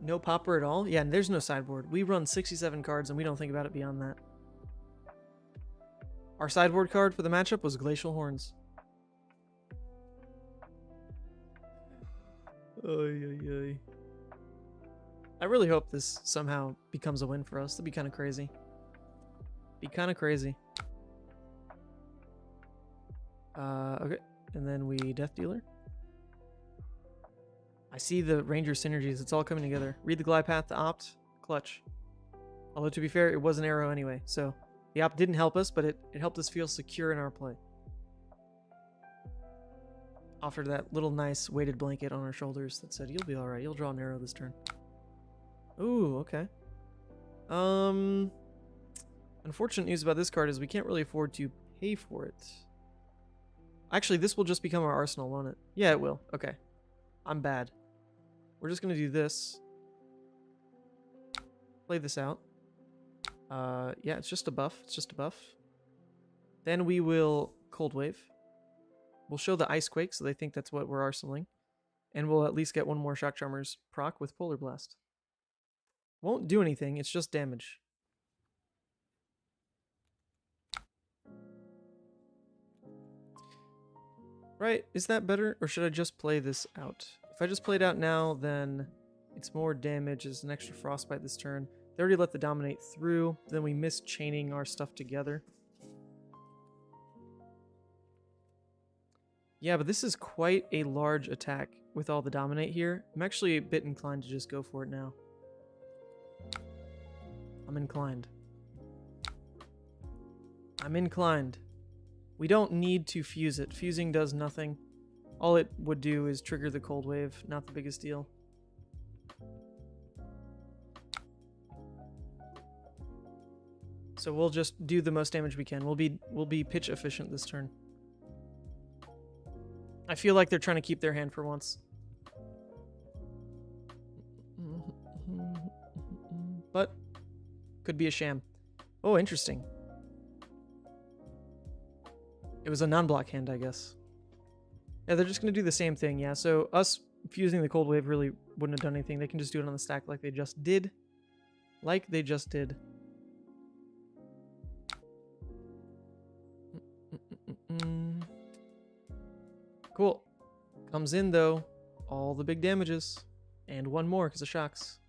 No popper at all? Yeah, and there's no sideboard. We run 67 cards and we don't think about it beyond that. Our sideboard card for the matchup was Glacial Horns. Oy. I really hope this somehow becomes a win for us. That'd be kind of crazy. Okay. And then we Death Dealer. I see the Ranger synergies. It's all coming together. Read the Glide Path, the Opt, Clutch. Although, to be fair, it was an arrow anyway. So, the Opt didn't help us, but it helped us feel secure in our play. Offered that little nice weighted blanket on our shoulders that said, you'll be alright. You'll draw an arrow this turn. Ooh, okay. Unfortunate news about this card is we can't really afford to pay for it. Actually, this will just become our arsenal, won't it? Yeah, it will. Okay. I'm bad. We're just going to do this. Play this out. Yeah, it's just a buff. Then we will Cold Wave. We'll show the Ice Quake, so they think that's what we're arsenaling. And we'll at least get one more Shock Charmer's proc with Polar Blast. Won't do anything, it's just damage. Right, is that better? Or should I just play this out? If I just play it out now, then it's more damage. It's an extra Frostbite this turn. They already let the Dominate through. Then we miss chaining our stuff together. Yeah, but this is quite a large attack with all the Dominate here. I'm actually a bit inclined to just go for it now. I'm inclined. We don't need to fuse it. Fusing does nothing. All it would do is trigger the Cold Wave. Not the biggest deal. So we'll just do the most damage we can. We'll be pitch efficient this turn. I feel like they're trying to keep their hand for once. But could be a sham. Oh, interesting. It was a non-block hand, I guess. Yeah, they're just going to do the same thing, yeah. So us fusing the Cold Wave really wouldn't have done anything. They can just do it on the stack like they just did. Cool. Comes in, though. All the big damages. And one more because of shocks.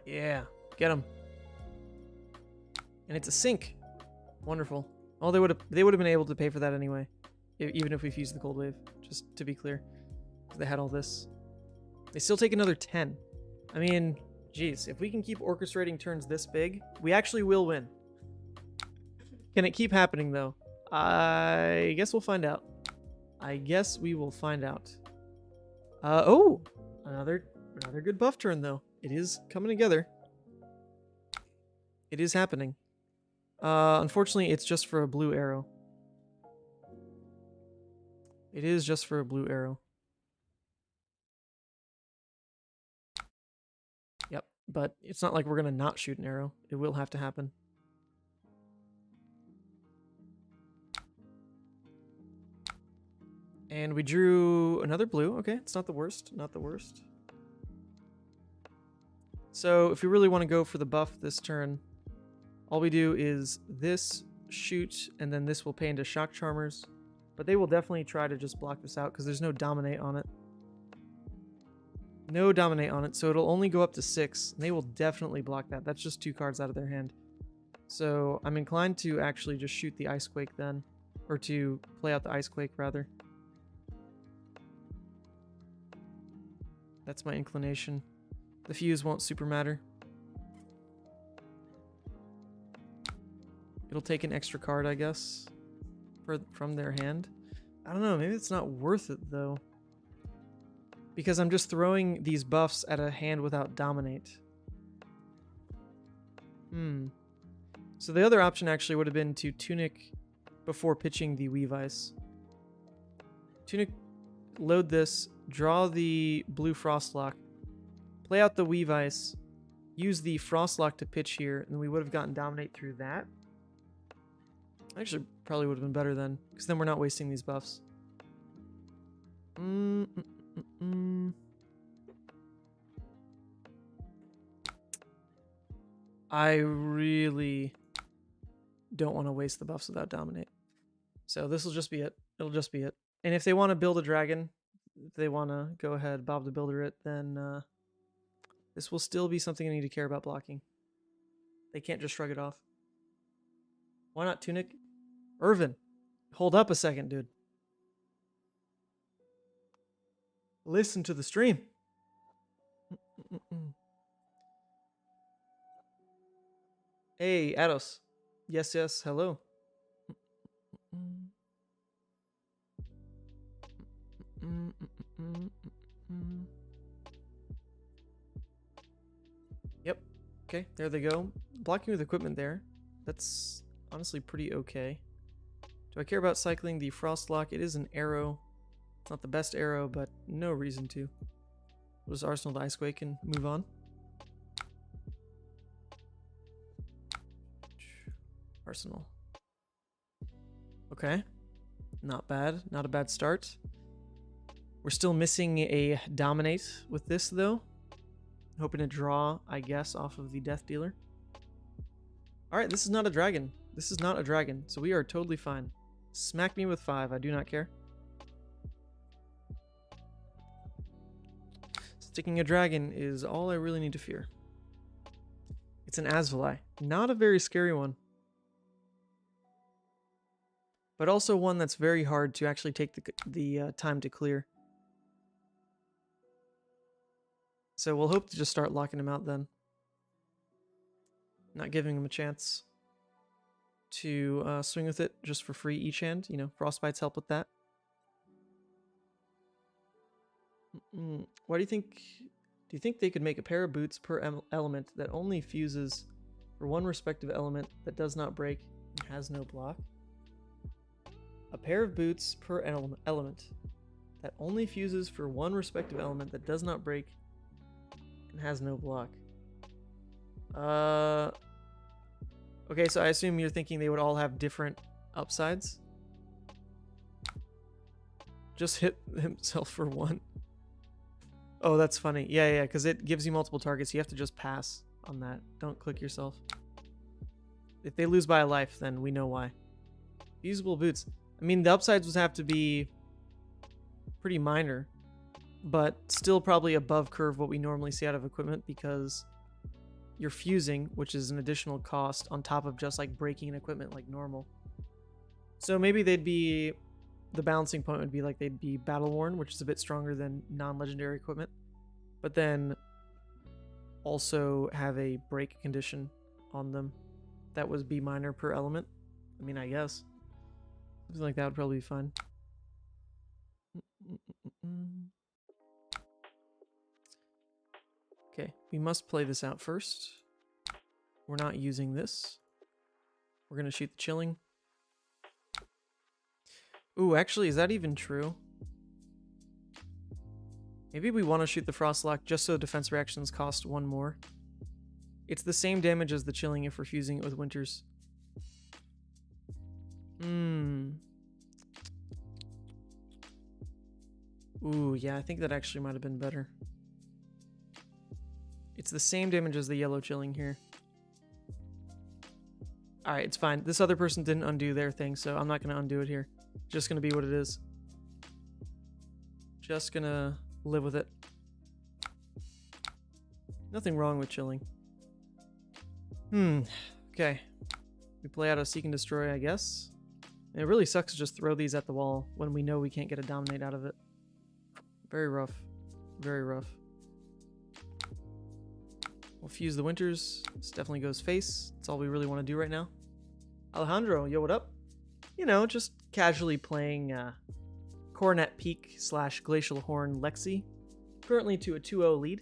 Yeah. Get him. And it's a sink. Wonderful. Oh, they would have been able to pay for that anyway, even if we fused the cold wave. Just to be clear, they had all this. They still take another 10. I mean, geez, if we can keep orchestrating turns this big, we actually will win. Can it keep happening though? I guess we'll find out. I guess we will find out. Oh, another good buff turn though. It is coming together. It is happening. Unfortunately, it's just for a blue arrow. It is just for a blue arrow. Yep, but it's not like we're gonna not shoot an arrow. It will have to happen. And we drew another blue. Okay, it's not the worst. Not the worst. So if we really want to go for the buff this turn, all we do is this, shoot, and then this will pay into Shock Charmers. But they will definitely try to just block this out because there's no Dominate on it. No Dominate on it, so it'll only go up to 6. And they will definitely block that. That's just 2 cards out of their hand. So I'm inclined to actually just shoot the Ice Quake then. Or to play out the Ice Quake, rather. That's my inclination. The fuse won't super matter. It'll take an extra card, I guess, from their hand. I don't know, maybe it's not worth it, though. Because I'm just throwing these buffs at a hand without Dominate. So the other option actually would have been to Tunic before pitching the Weave Ice. Tunic, load this, draw the blue Frostlock, play out the Weave Ice, use the Frostlock to pitch here, and we would have gotten Dominate through that. Actually, probably would have been better then, because then we're not wasting these buffs. I really don't want to waste the buffs without Dominate. So this will just be it. It'll just be it. And if they want to build a dragon, if they want to go ahead, Bob the Builder it, then this will still be something I need to care about blocking. They can't just shrug it off. Why not Tunic? Irvin, hold up a second, dude. Listen to the stream. Hey, Ados. Yes, yes, hello. Yep. Okay, there they go. Blocking with equipment there. That's honestly pretty okay. Do I care about cycling the Frostlock? It is an arrow. It's not the best arrow, but no reason to. We'll just Arsenal the Icequake and move on. Arsenal. Okay. Not bad. Not a bad start. We're still missing a Dominate with this, though. Hoping to draw, I guess, off of the Death Dealer. Alright, this is not a dragon. This is not a dragon, so we are totally fine. Smack me with 5. I do not care. Sticking a dragon is all I really need to fear. It's an Asvali. Not a very scary one. But also one that's very hard to actually take the time to clear. So we'll hope to just start locking him out then. Not giving him a chance to swing with it just for free each hand. You know, Frostbites help with that. Why do you think... Do you think they could make a pair of boots per element that only fuses for one respective element that does not break and has no block? A pair of boots per element that only fuses for one respective element that does not break and has no block. Okay, so I assume you're thinking they would all have different upsides. Just hit himself for 1. Oh, that's funny. Yeah, because it gives you multiple targets. You have to just pass on that. Don't click yourself. If they lose by a life, then we know why. Usable boots. I mean, the upsides would have to be pretty minor, but still probably above curve what we normally see out of equipment, because you're fusing, which is an additional cost on top of just like breaking an equipment like normal. So maybe they'd be, the balancing point would be like they'd be battle worn, which is a bit stronger than non-legendary equipment, but then also have a break condition on them that was B minor per element. I mean, I guess something like that would probably be fine. Okay, we must play this out first. We're not using this. We're gonna shoot the chilling. Ooh, actually, is that even true? Maybe we want to shoot the Frostlock just so defense reactions cost 1 more. It's the same damage as the chilling if we're fusing it with Winters. Ooh, yeah, I think that actually might have been better. It's the same damage as the yellow chilling here. Alright, it's fine. This other person didn't undo their thing, so I'm not going to undo it here. Just going to be what it is. Just going to live with it. Nothing wrong with chilling. Okay. We play out a Seek and Destroy, I guess. And it really sucks to just throw these at the wall when we know we can't get a Dominate out of it. Very rough. Very rough. We'll fuse the Winters. This definitely goes face. That's all we really want to do right now. Alejandro, yo, what up? You know, just casually playing Coronet Peak / Glacial Horn Lexi. Currently to a 2-0 lead.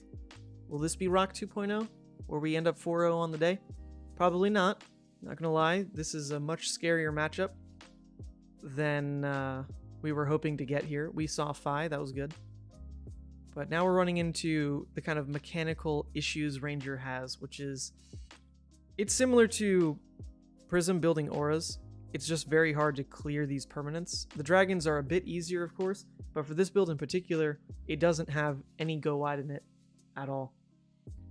Will this be Rock 2.0? Where we end up 4-0 on the day? Probably not. Not gonna lie, this is a much scarier matchup than we were hoping to get here. We saw Phi, that was good. But now we're running into the kind of mechanical issues Ranger has, which is, it's similar to Prism building auras. It's just very hard to clear these permanents. The dragons are a bit easier, of course, but for this build in particular, it doesn't have any go wide in it at all.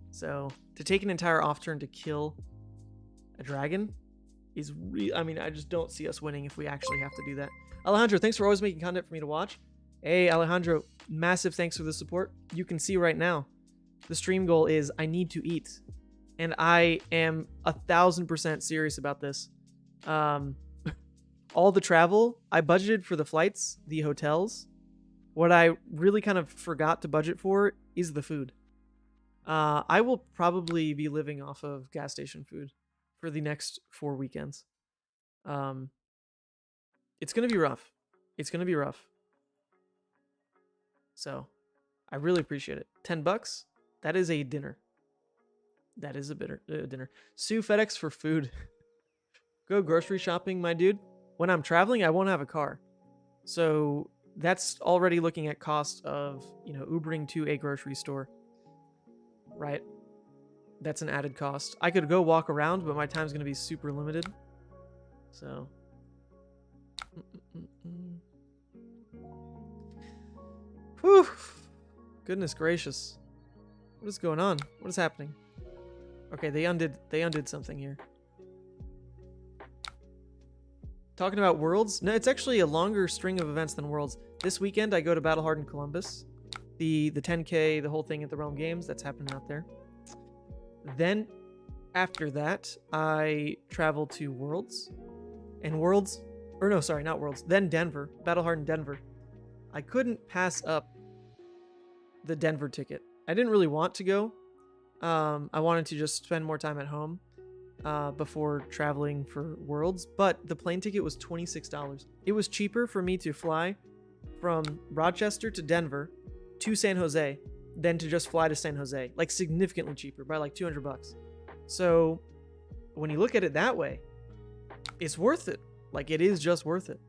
So to take an entire off turn to kill a dragon is I mean, I just don't see us winning if we actually have to do that. Alejandro, thanks for always making content for me to watch. Hey, Alejandro, massive thanks for the support. You can see right now, the stream goal is I need to eat. And I am 1000% serious about this. All the travel, I budgeted for the flights, the hotels. What I really kind of forgot to budget for is the food. I will probably be living off of gas station food for the next 4 weekends. It's going to be rough. It's going to be rough. So, I really appreciate it. $10? That is a dinner. That is a dinner. Sue FedEx for food. Go grocery shopping, my dude. When I'm traveling, I won't have a car. So, that's already looking at cost of, you know, Ubering to a grocery store. Right? That's an added cost. I could go walk around, but my time's going to be super limited. So. Whew. Goodness gracious. What is going on? What is happening? Okay, they undid something here. Talking about Worlds? No, it's actually a longer string of events than Worlds. This weekend, I go to Battle Hardened Columbus. The 10K, the whole thing at the Realm Games, that's happening out there. Then, after that, I travel to Worlds. And Worlds... Or no, sorry, not Worlds. Then Denver. Battle Hardened Denver. I couldn't pass up the Denver ticket. I didn't really want to go. I wanted to just spend more time at home before traveling for Worlds. But the plane ticket was $26. It was cheaper for me to fly from Rochester to Denver to San Jose than to just fly to San Jose. Like, significantly cheaper by like $200. So when you look at it that way, it's worth it. Like, it is just worth it.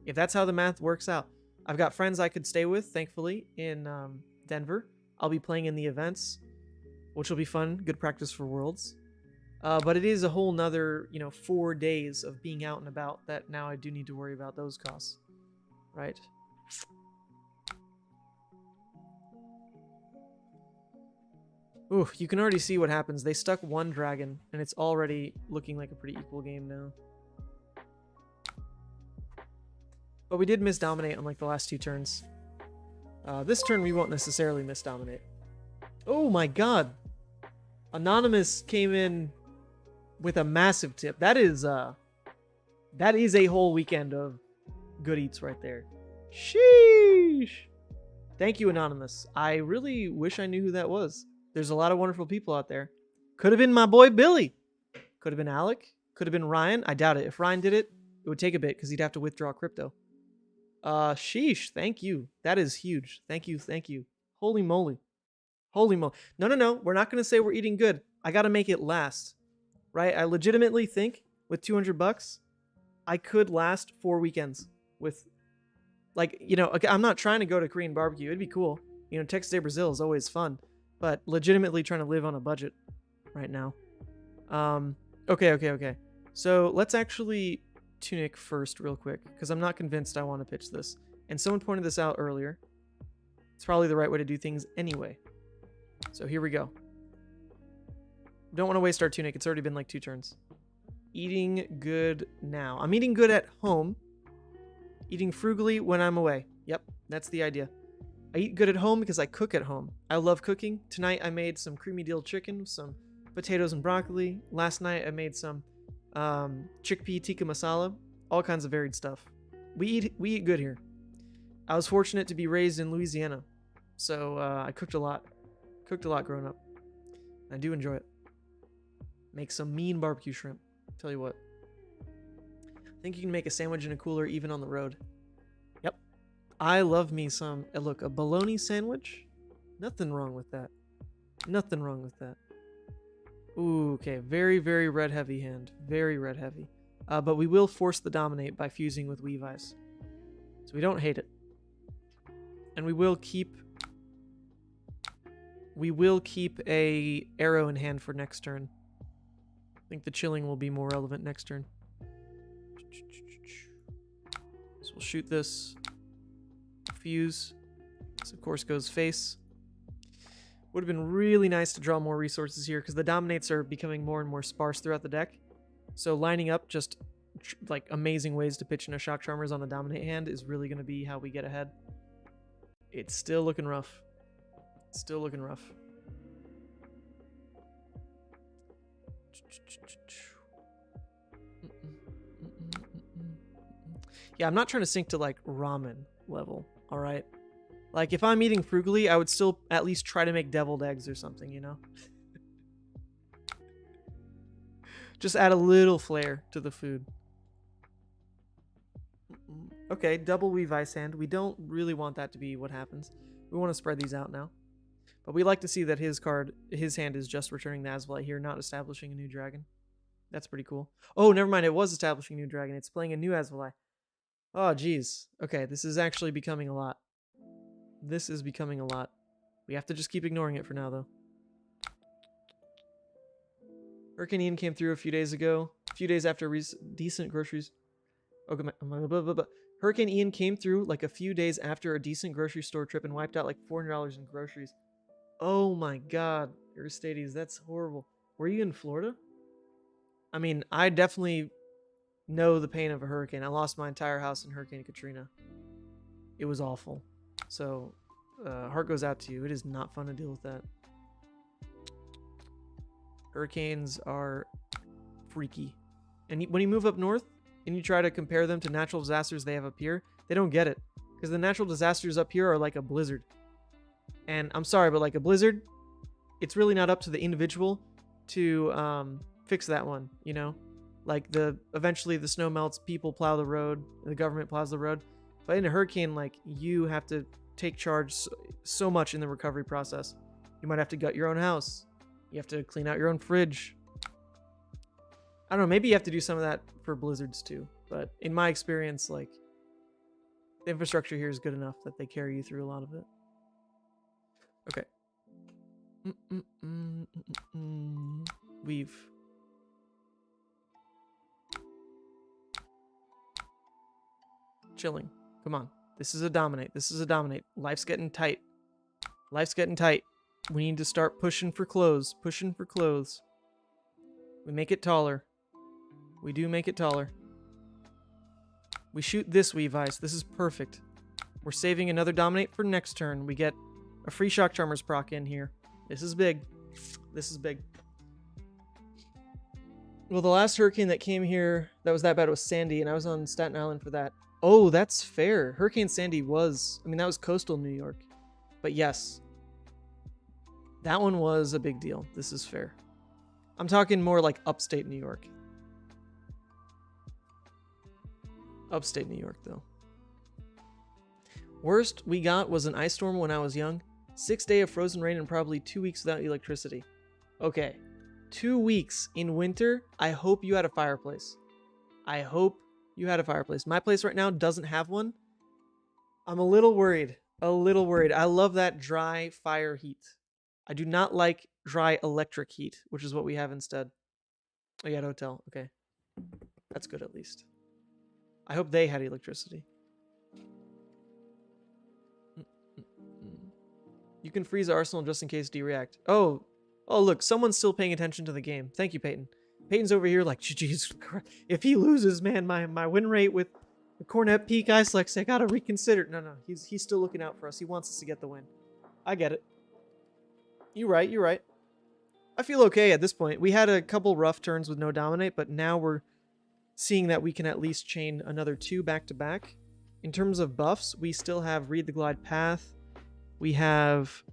If that's how the math works out. I've got friends I could stay with, thankfully, in Denver. I'll be playing in the events, which will be fun. Good practice for Worlds. But it is a whole nother, 4 days of being out and about that now I do need to worry about those costs. Right? Ooh, you can already see what happens. They stuck one dragon, and it's already looking like a pretty equal game now. But we did misdominate on like the last 2 turns. This turn we won't necessarily misdominate. Oh my god! Anonymous came in with a massive tip. That is That is a whole weekend of good eats right there. Sheesh. Thank you, Anonymous. I really wish I knew who that was. There's a lot of wonderful people out there. Could have been my boy Billy. Could have been Alec. Could have been Ryan. I doubt it. If Ryan did it, it would take a bit because he'd have to withdraw crypto. Sheesh. Thank you. That is huge. Thank you. Thank you. Holy moly. Holy moly. No. We're not going to say we're eating good. I got to make it last. Right? I legitimately think with $200, I could last 4 weekends with, like, you know, I'm not trying to go to Korean barbecue. It'd be cool. You know, Texas Day Brazil is always fun, but legitimately trying to live on a budget right now. Okay. So let's actually tunic first real quick because I'm not convinced I want to pitch this. And someone pointed this out earlier. It's probably the right way to do things anyway. So here we go. Don't want to waste our tunic. It's already been like 2 turns. Eating good now. I'm eating good at home. Eating frugally when I'm away. Yep, that's the idea. I eat good at home because I cook at home. I love cooking. Tonight I made some creamy dill chicken with some potatoes and broccoli. Last night I made some chickpea tikka masala. All kinds of varied stuff. We eat good here. I was fortunate to be raised in Louisiana, so I cooked a lot. Cooked a lot growing up. I do enjoy it. Make some mean barbecue shrimp. Tell you what. I think you can make a sandwich in a cooler even on the road. Yep. I love me some, look, a bologna sandwich. Nothing wrong with that. Nothing wrong with that. Ooh, okay. Very, very red heavy hand. Very red heavy. But we will force the dominate by fusing with Weave Ice. So we don't hate it. And we will keep a arrow in hand for next turn. I think the chilling will be more relevant next turn. So we'll shoot this. Fuse. This, of course, goes face. Would have been really nice to draw more resources here because the dominates are becoming more and more sparse throughout the deck. So lining up just like amazing ways to pitch in a Shock Charmers on the dominate hand is really going to be how we get ahead. It's still looking rough. Still looking rough. Yeah, I'm not trying to sink to like ramen level, all right? Like if I'm eating frugally, I would still at least try to make deviled eggs or something, you know? Just add a little flair to the food. Okay, double Weave Ice hand. We don't really want that to be what happens. We want to spread these out now. But we like to see that his hand is just returning the Azvolite here, not establishing a new dragon. That's pretty cool. Oh, never mind. It was establishing a new dragon. It's playing a new Azvolite. Oh, geez. Okay, this is actually becoming a lot. This is becoming a lot. We have to just keep ignoring it for now, though. Hurricane Ian came through a few days ago. A few days after decent groceries. Okay, Hurricane Ian came through like a few days after a decent grocery store trip and wiped out like $400 in groceries. Oh my god, Aristides, that's horrible. Were you in Florida? I mean, I definitely know the pain of a hurricane. I lost my entire house in Hurricane Katrina. It was awful. So, heart goes out to you. It is not fun to deal with that. Hurricanes are freaky. And when you move up north and you try to compare them to natural disasters they have up here, they don't get it. Because the natural disasters up here are like a blizzard. And I'm sorry, but like a blizzard, it's really not up to the individual to fix that one, you know? Like eventually the snow melts, people plow the road, the government plows the road. But in a hurricane, like, you have to take charge so much in the recovery process. You might have to gut your own house. You have to clean out your own fridge. I don't know, maybe you have to do some of that for blizzards too. But in my experience, like, the infrastructure here is good enough that they carry you through a lot of it. Okay. Weave. Chilling. Come on. This is a dominate. This is a dominate. Life's getting tight. Life's getting tight. We need to start pushing for clothes. Pushing for clothes. We make it taller. We do make it taller. We shoot this Weave Ice. This is perfect. We're saving another dominate for next turn. We get a free Shock Charmers proc in here. This is big. This is big. Well, the last hurricane that came here that was that bad was Sandy, and I was on Staten Island for that. Oh, that's fair. Hurricane Sandy was, I mean, that was coastal New York. But yes, that one was a big deal. This is fair. I'm talking more like upstate New York. Upstate New York, though. Worst we got was an ice storm when I was young. 6 days of frozen rain and probably 2 weeks without electricity. Okay. 2 weeks in winter. I hope you had a fireplace. I hope you had a fireplace. My place right now doesn't have one. I'm a little worried. A little worried. I love that dry fire heat. I do not like dry electric heat, which is what we have instead. Oh, you had a hotel. Okay. That's good at least. I hope they had electricity. You can freeze Arsenal just in case D-react. Oh, look, someone's still paying attention to the game. Thank you, Peyton. Peyton's over here like, jeez, if he loses, man, my win rate with the Cornet Peak Ice Lexi, I gotta reconsider. No, he's still looking out for us. He wants us to get the win. I get it. You're right. I feel okay at this point. We had a couple rough turns with no dominate, but now we're seeing that we can at least chain another 2 back-to-back. In terms of buffs, we still have Read the Glide Path. We have...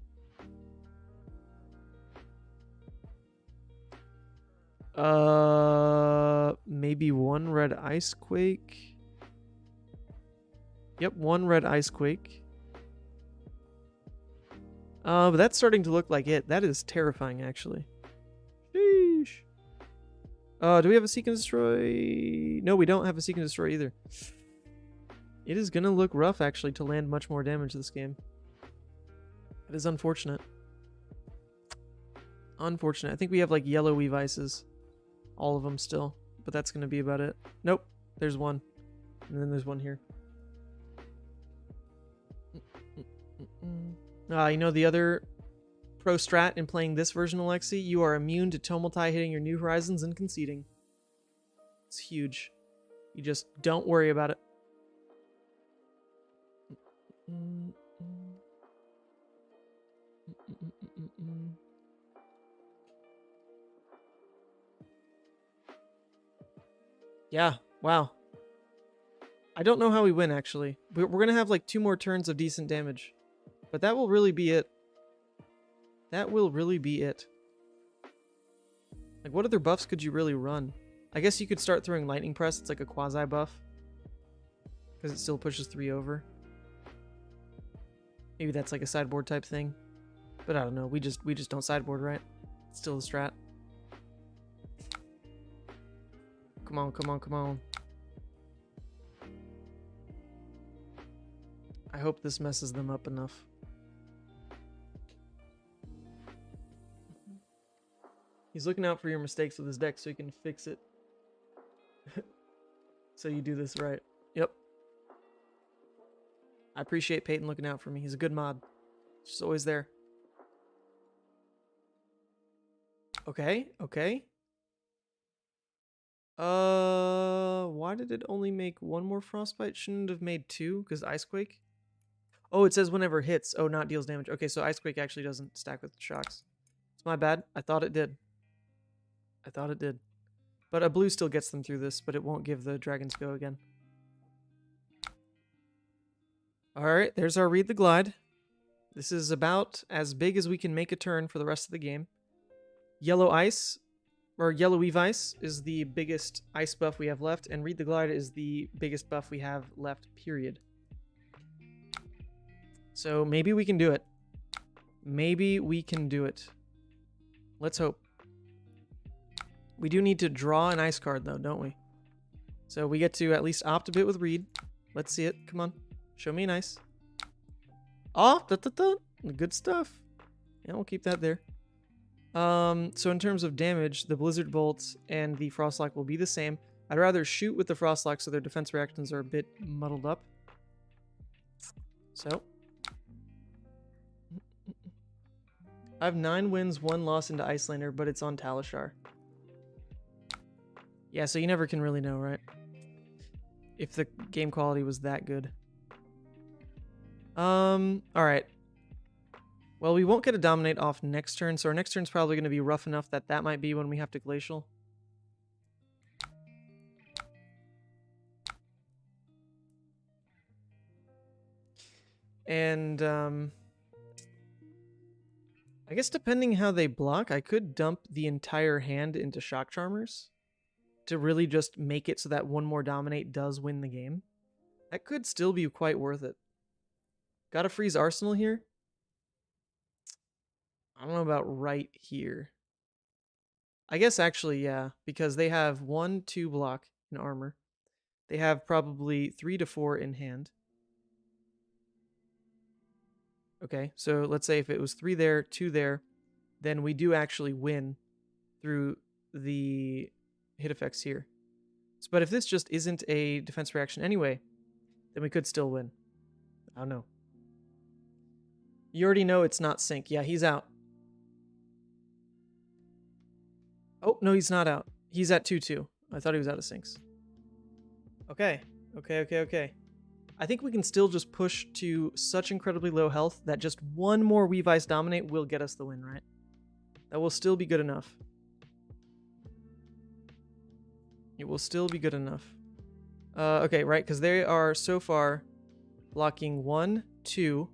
maybe 1 red Ice Quake. Yep, 1 red Ice Quake. But that's starting to look like it. That is terrifying, actually. Sheesh. Do we have a Seek and Destroy? No, we don't have a Seek and Destroy either. It is gonna look rough, actually, to land much more damage this game. That is unfortunate. Unfortunate. I think we have, like, yellow Weave Ices. All of them still. But that's gonna be about it. Nope. There's one. And then there's one here. You know the other pro strat in playing this version of Lexi? You are immune to Tomeltai hitting your New Horizons and conceding. It's huge. You just don't worry about it. Yeah, wow. I don't know how we win, actually. We're going to have like 2 more turns of decent damage. But that will really be it. That will really be it. Like, what other buffs could you really run? I guess you could start throwing Lightning Press. It's like a quasi buff. Because it still pushes 3 over. Maybe that's like a sideboard type thing. But I don't know. We just don't sideboard, right? It's still the strat. Come on. I hope this messes them up enough. He's looking out for your mistakes with his deck so he can fix it. So you do this right. Yep. I appreciate Peyton looking out for me. He's a good mod. Just always there. Okay. Why did it only make 1 more Frostbite? Shouldn't have made 2, because Icequake? Oh, it says whenever hits. Oh, not deals damage. Okay, so Icequake actually doesn't stack with shocks. It's my bad. I thought it did. But a blue still gets them through this, but it won't give the Dragons Go again. Alright, there's our Read the Glide. This is about as big as we can make a turn for the rest of the game. Yellow Ice, or Yellow Weave Ice, is the biggest ice buff we have left, and Read the Glide is the biggest buff we have left, period. So maybe we can do it. Let's hope. We do need to draw an ice card, though, don't we? So we get to at least opt a bit with Read. Let's see it. Come on. Show me an ice. Oh, good stuff. Yeah, we'll keep that there. So in terms of damage, the Blizzard Bolt and the Frostlock will be the same. I'd rather shoot with the Frostlock so their defense reactions are a bit muddled up. So. I have 9 wins, 1 loss into Icelander, but it's on Talishar. Yeah, so you never can really know, right? If the game quality was that good. Alright. Well, we won't get a Dominate off next turn, so our next turn's probably going to be rough enough that that might be when we have to Glacial. And I guess depending how they block, I could dump the entire hand into Shock Charmers to really just make it so that one more Dominate does win the game. That could still be quite worth it. Gotta freeze Arsenal here. I don't know about right here. I guess actually, yeah, because they have 1, 2 block in armor. They have probably 3 to 4 in hand. Okay, so let's say if it was 3 there, 2 there, then we do actually win through the hit effects here. So, but if this just isn't a defense reaction anyway, then we could still win. I don't know. You already know it's not sync. Yeah, he's out. Oh, no, he's not out. He's at 2-2. I thought he was out of syncs. Okay. Okay. I think we can still just push to such incredibly low health that just one more Weave Ice Dominate will get us the win, right? That will still be good enough. It will still be good enough. Okay, right, because they are so far blocking 1, 2,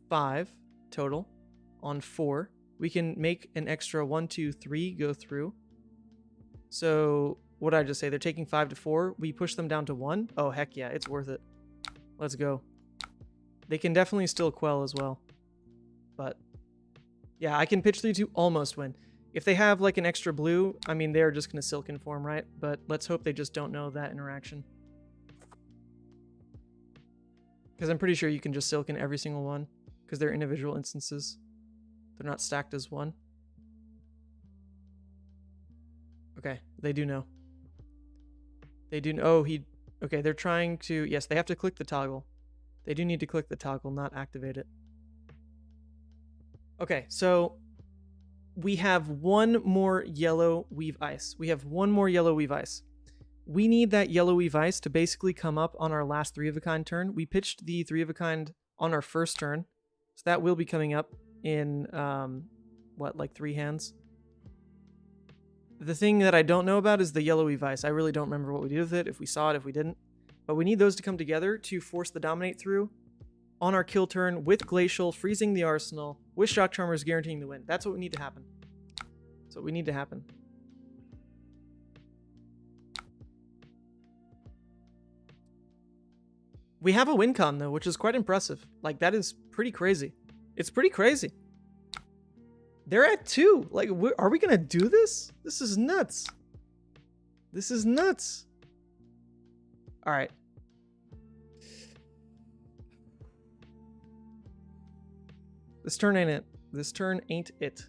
5 total on 4. We can make an extra 1, 2, 3 go through. So what did I just say? They're taking 5 to 4. We push them down to 1. Oh, heck yeah, it's worth it. Let's go. They can definitely still quell as well. But yeah, I can pitch 3 to almost win. If they have like an extra blue, I mean, they're just going to Silken Form, right? But let's hope they just don't know that interaction. Because I'm pretty sure you can just Silken every single one. Because they're individual instances. They're not stacked as one. Okay, they do know. They do know. Oh, okay, they're trying to... Yes, they have to click the toggle. They do need to click the toggle, not activate it. Okay, so we have one more yellow Weave Ice. We have one more yellow Weave Ice. We need that yellow Weave Ice to basically come up on our last 3-of-a-kind turn. We pitched the 3-of-a-kind on our first turn, so that will be coming up in, what, like 3 hands? The thing that I don't know about is the yellow Weave Ice. I really don't remember what we did with it, if we saw it, if we didn't. But we need those to come together to force the Dominate through on our kill turn with Glacial, freezing the Arsenal, with Shock Charmers guaranteeing the win. That's what we need to happen. That's what we need to happen. We have a win con, though, which is quite impressive. Like, that is pretty crazy. It's pretty crazy. They're at 2. Like, are we going to do this? This is nuts. This is nuts. All right. This turn ain't it. This turn ain't it.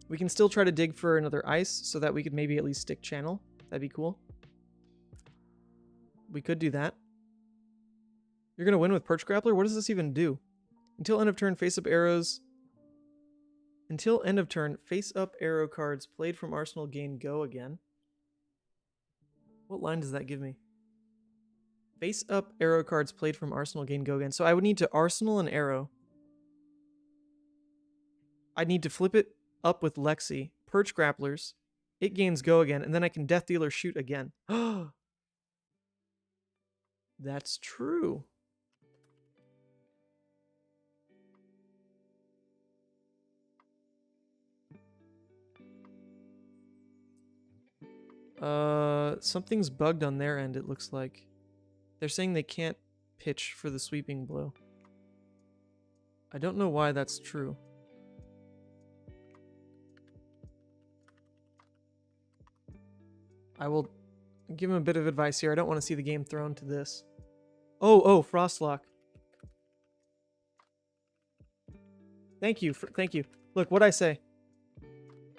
We can still try to dig for another ice so that we could maybe at least stick channel. That'd be cool. We could do that. You're going to win with Perch Grappler? What does this even do? Until end of turn, face up arrows. Until end of turn, face up arrow cards played from Arsenal gain go again. What line does that give me? Face up arrow cards played from Arsenal gain go again. So I would need to Arsenal an arrow. I'd need to flip it up with Lexi, Perch Grapplers. It gains go again, and then I can Death Dealer shoot again. That's true. Something's bugged on their end, it looks like. They're saying they can't pitch for the sweeping blow. I don't know why that's true. I will give him a bit of advice here. I don't want to see the game thrown to this. Oh, Frostlock. Thank you. Thank you. Look, what'd I say?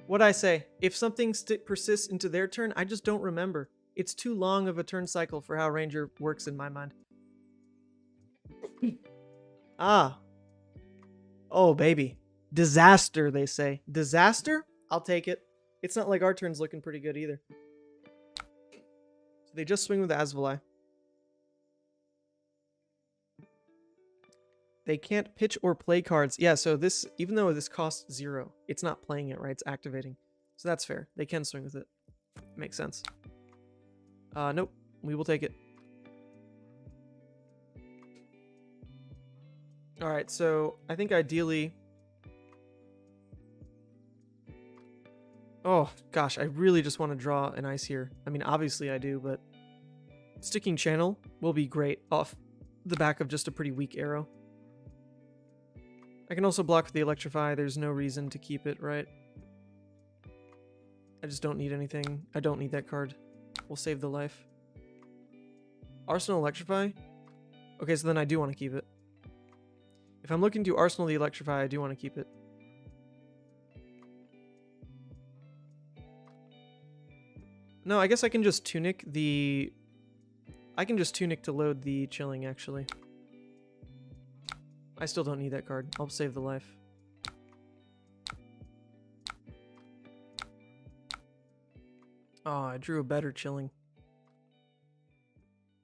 What'd I say? If something persists into their turn, I just don't remember. It's too long of a turn cycle for how Ranger works in my mind. Ah. Oh, baby. Disaster, they say. Disaster? I'll take it. It's not like our turn's looking pretty good either. So they just swing with Asvali. They can't pitch or play cards. Yeah, so this, even though this costs 0, it's not playing it, right? It's activating. So that's fair. They can swing with it. Makes sense. Nope. We will take it. Alright, so I think ideally... Oh, gosh, I really just want to draw an ice here. I mean, obviously I do, but... Sticking channel will be great off the back of just a pretty weak arrow. I can also block with the electrify. There's no reason to keep it, right? I just don't need anything. I don't need that card. We'll save the life. Arsenal electrify? Okay, so then I do want to keep it. If I'm looking to Arsenal the electrify, I do want to keep it. No, I guess I can just tunic the... I can just tunic to load the chilling, actually. I still don't need that card. I'll save the life. Oh, I drew a better chilling.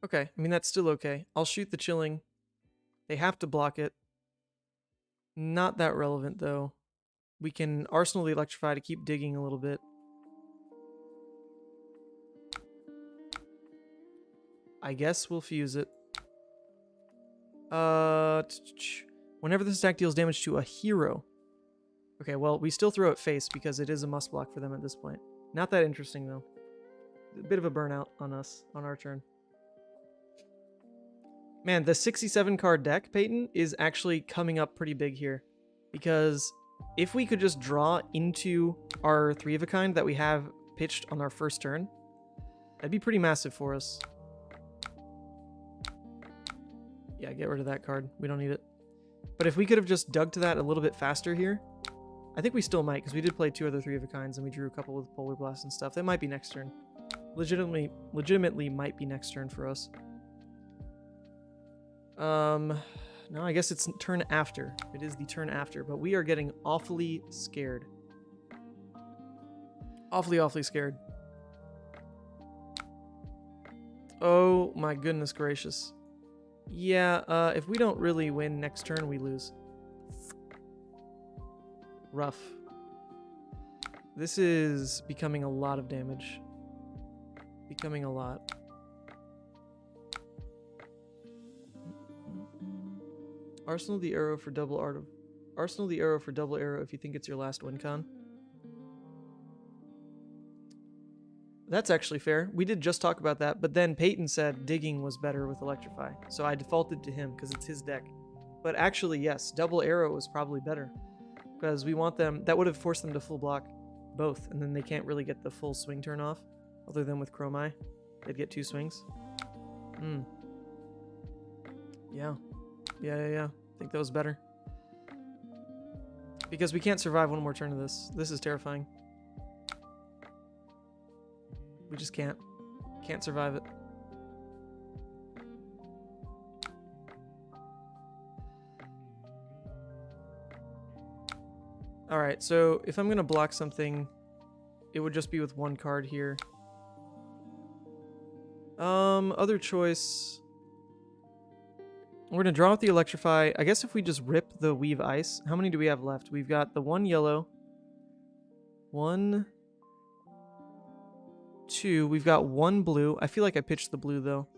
Okay, I mean, that's still okay. I'll shoot the chilling. They have to block it. Not that relevant, though. We can Arsenal the electrify to keep digging a little bit. I guess we'll fuse it. Whenever this attack deals damage to a hero. Okay, well, we still throw it face because it is a must block for them at this point. Not that interesting, though. A bit of a burnout on us, on our turn. Man, the 67 card deck, Peyton, is actually coming up pretty big here. Because if we could just draw into our 3 of a kind that we have pitched on our first turn, that'd be pretty massive for us. Yeah, get rid of that card. We don't need it. But if we could have just dug to that a little bit faster here, I think we still might, because we did play 2 other 3 of a kinds, and we drew a couple with Polar Blast and stuff. That might be next turn. Legitimately might be next turn for us. No, I guess it's turn after. It is the turn after, but we are getting awfully scared. Awfully scared. Oh my goodness gracious. Yeah, if we don't really win next turn, we lose. Rough. This is becoming a lot of damage. Becoming a lot. Arsenal the arrow for double art of... Arsenal the arrow for double arrow if you think it's your last win con. That's actually fair. We did just talk about that, but then Peyton said digging was better with electrify. So I defaulted to him because it's his deck. But actually, yes, double arrow was probably better. Because we want them... That would have forced them to full block both, and then they can't really get the full swing turn off. Other than with Dromai. They'd get 2 swings. Yeah. Yeah. I think that was better. Because we can't survive one more turn of this. This is terrifying. We just can't. Can't survive it. Alright, so if I'm going to block something, it would just be with 1 card here. Other choice... We're going to draw with the electrify. I guess if we just rip the weave ice, how many do we have left? We've got the 1 yellow. 1... 2. We've got 1 blue. I feel like I pitched the blue, though.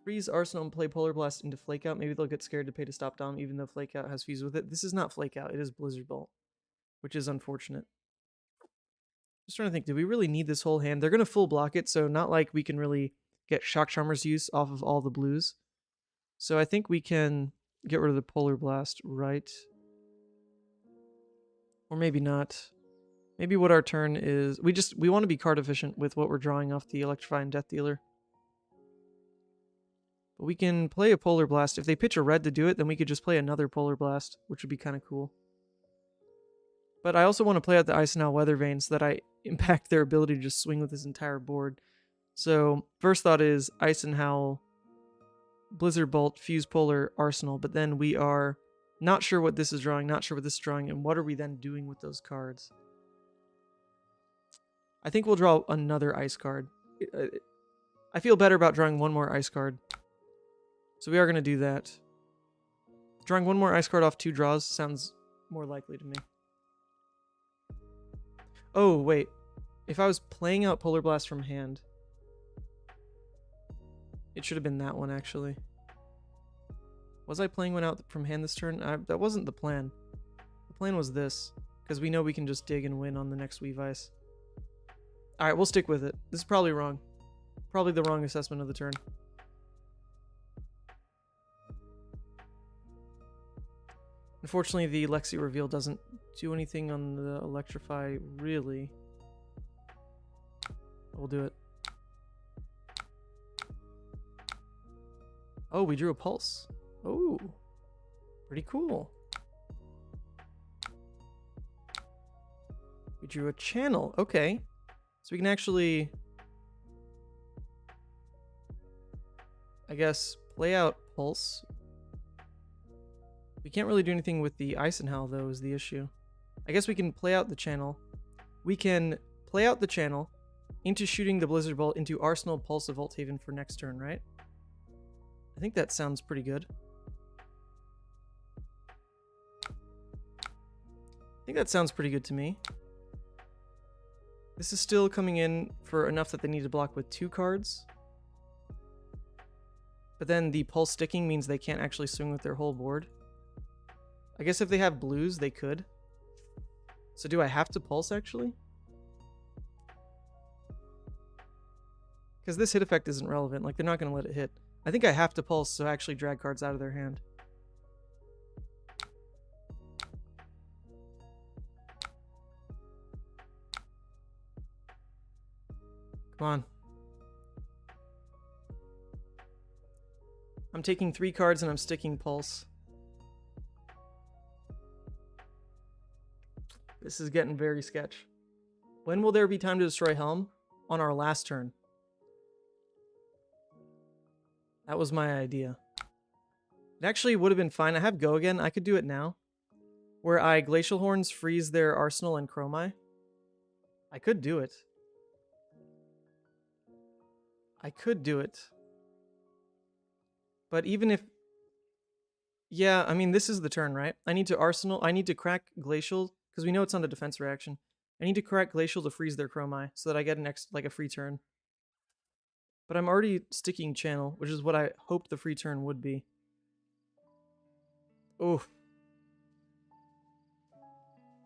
Freeze Arsenal and play Polar Blast into Flake Out. Maybe they'll get scared to pay to stop Dom, even though Flake Out has fuse with it. This is not Flake Out. It is Blizzard Bolt, which is unfortunate. Just trying to think, do we really need this whole hand? They're going to full block it, so not like we can really get Shock Charmer's use off of all the blues. So I think we can get rid of the Polar Blast, right? Or maybe not. Maybe what our turn is... We want to be card efficient with what we're drawing off the Electrify and Death Dealer. But we can play a Polar Blast. If they pitch a red to do it, then we could just play another Polar Blast, which would be kind of cool. But I also want to play out the Ice and Owl Weather Vane so that I impact their ability to just swing with this entire board. So, first thought is Ice and Howl, Blizzard Bolt, Fuse Polar, Arsenal. But then we are not sure what this is drawing, not sure what this is drawing, and what are we then doing with those cards? I think we'll draw another Ice card. I feel better about drawing 1 more Ice card. So we are going to do that. Drawing 1 more Ice card off 2 draws sounds more likely to me. Oh, wait. If I was playing out Polar Blast from hand, it should have been that one, actually. Was I playing one out from hand this turn? That wasn't the plan. The plan was this, because we know we can just dig and win on the next Weave Ice. Alright, we'll stick with it. This is probably wrong. Probably the wrong assessment of the turn. Unfortunately, the Lexi reveal doesn't do anything on the Electrify, really. We'll do it. Oh, we drew a Pulse. Oh, pretty cool. We drew a Channel. Okay. So we can actually, I guess, play out Pulse. We can't really do anything with the Ice and Howl, though, is the issue. I guess we can play out the Channel. We can play out the Channel into shooting the Blizzard Bolt into Arsenal, Pulse of Volt Haven for next turn, right? I think that sounds pretty good. I think that sounds pretty good to me. This is still coming in for enough that they need to block with 2 cards. But then the Pulse sticking means they can't actually swing with their whole board. I guess if they have blues, they could. So do I have to Pulse, actually? Because this hit effect isn't relevant. Like, they're not going to let it hit. I think I have to Pulse to actually drag cards out of their hand. Come on. I'm taking 3 cards and I'm sticking Pulse. This is getting very sketch. When will there be time to destroy Helm? On our last turn. That was my idea. It actually would have been fine. I have Go again. I could do it now. Where I Glacial Horns freeze their Arsenal and Chromai. I could do it. I could do it. But even if... Yeah, I mean, this is the turn, right? I need to Arsenal... I need to crack Glacial, because we know it's on a defense reaction. I need to crack Glacial to freeze their Chromai, so that I get a free turn. But I'm already sticking Channel, which is what I hoped the free turn would be. Oof.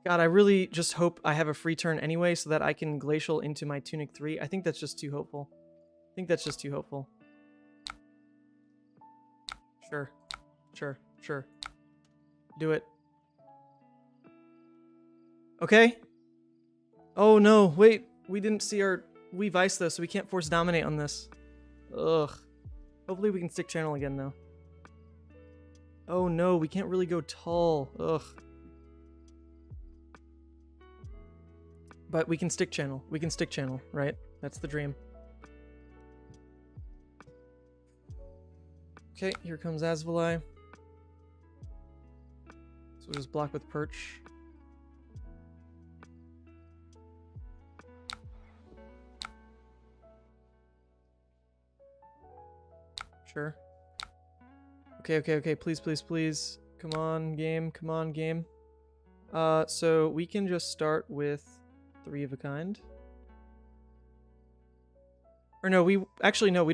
God, I really just hope I have a free turn anyway, so that I can Glacial into my Tunic 3. I think that's just too hopeful. I think that's just too hopeful. Sure. Sure. Sure. Do it. Okay. Oh no, wait. We didn't see our Weave Ice though, so we can't force Dominate on this. Ugh. Hopefully we can stick Channel again though. Oh no, we can't really go tall. Ugh. But we can stick Channel. We can stick Channel, right? That's the dream. Okay, here comes Asvalai. So we'll just block with Perch. Sure. Okay, please, please, please. Come on, game. Come on, game. So we can just start with 3 of a kind. Or no, we'd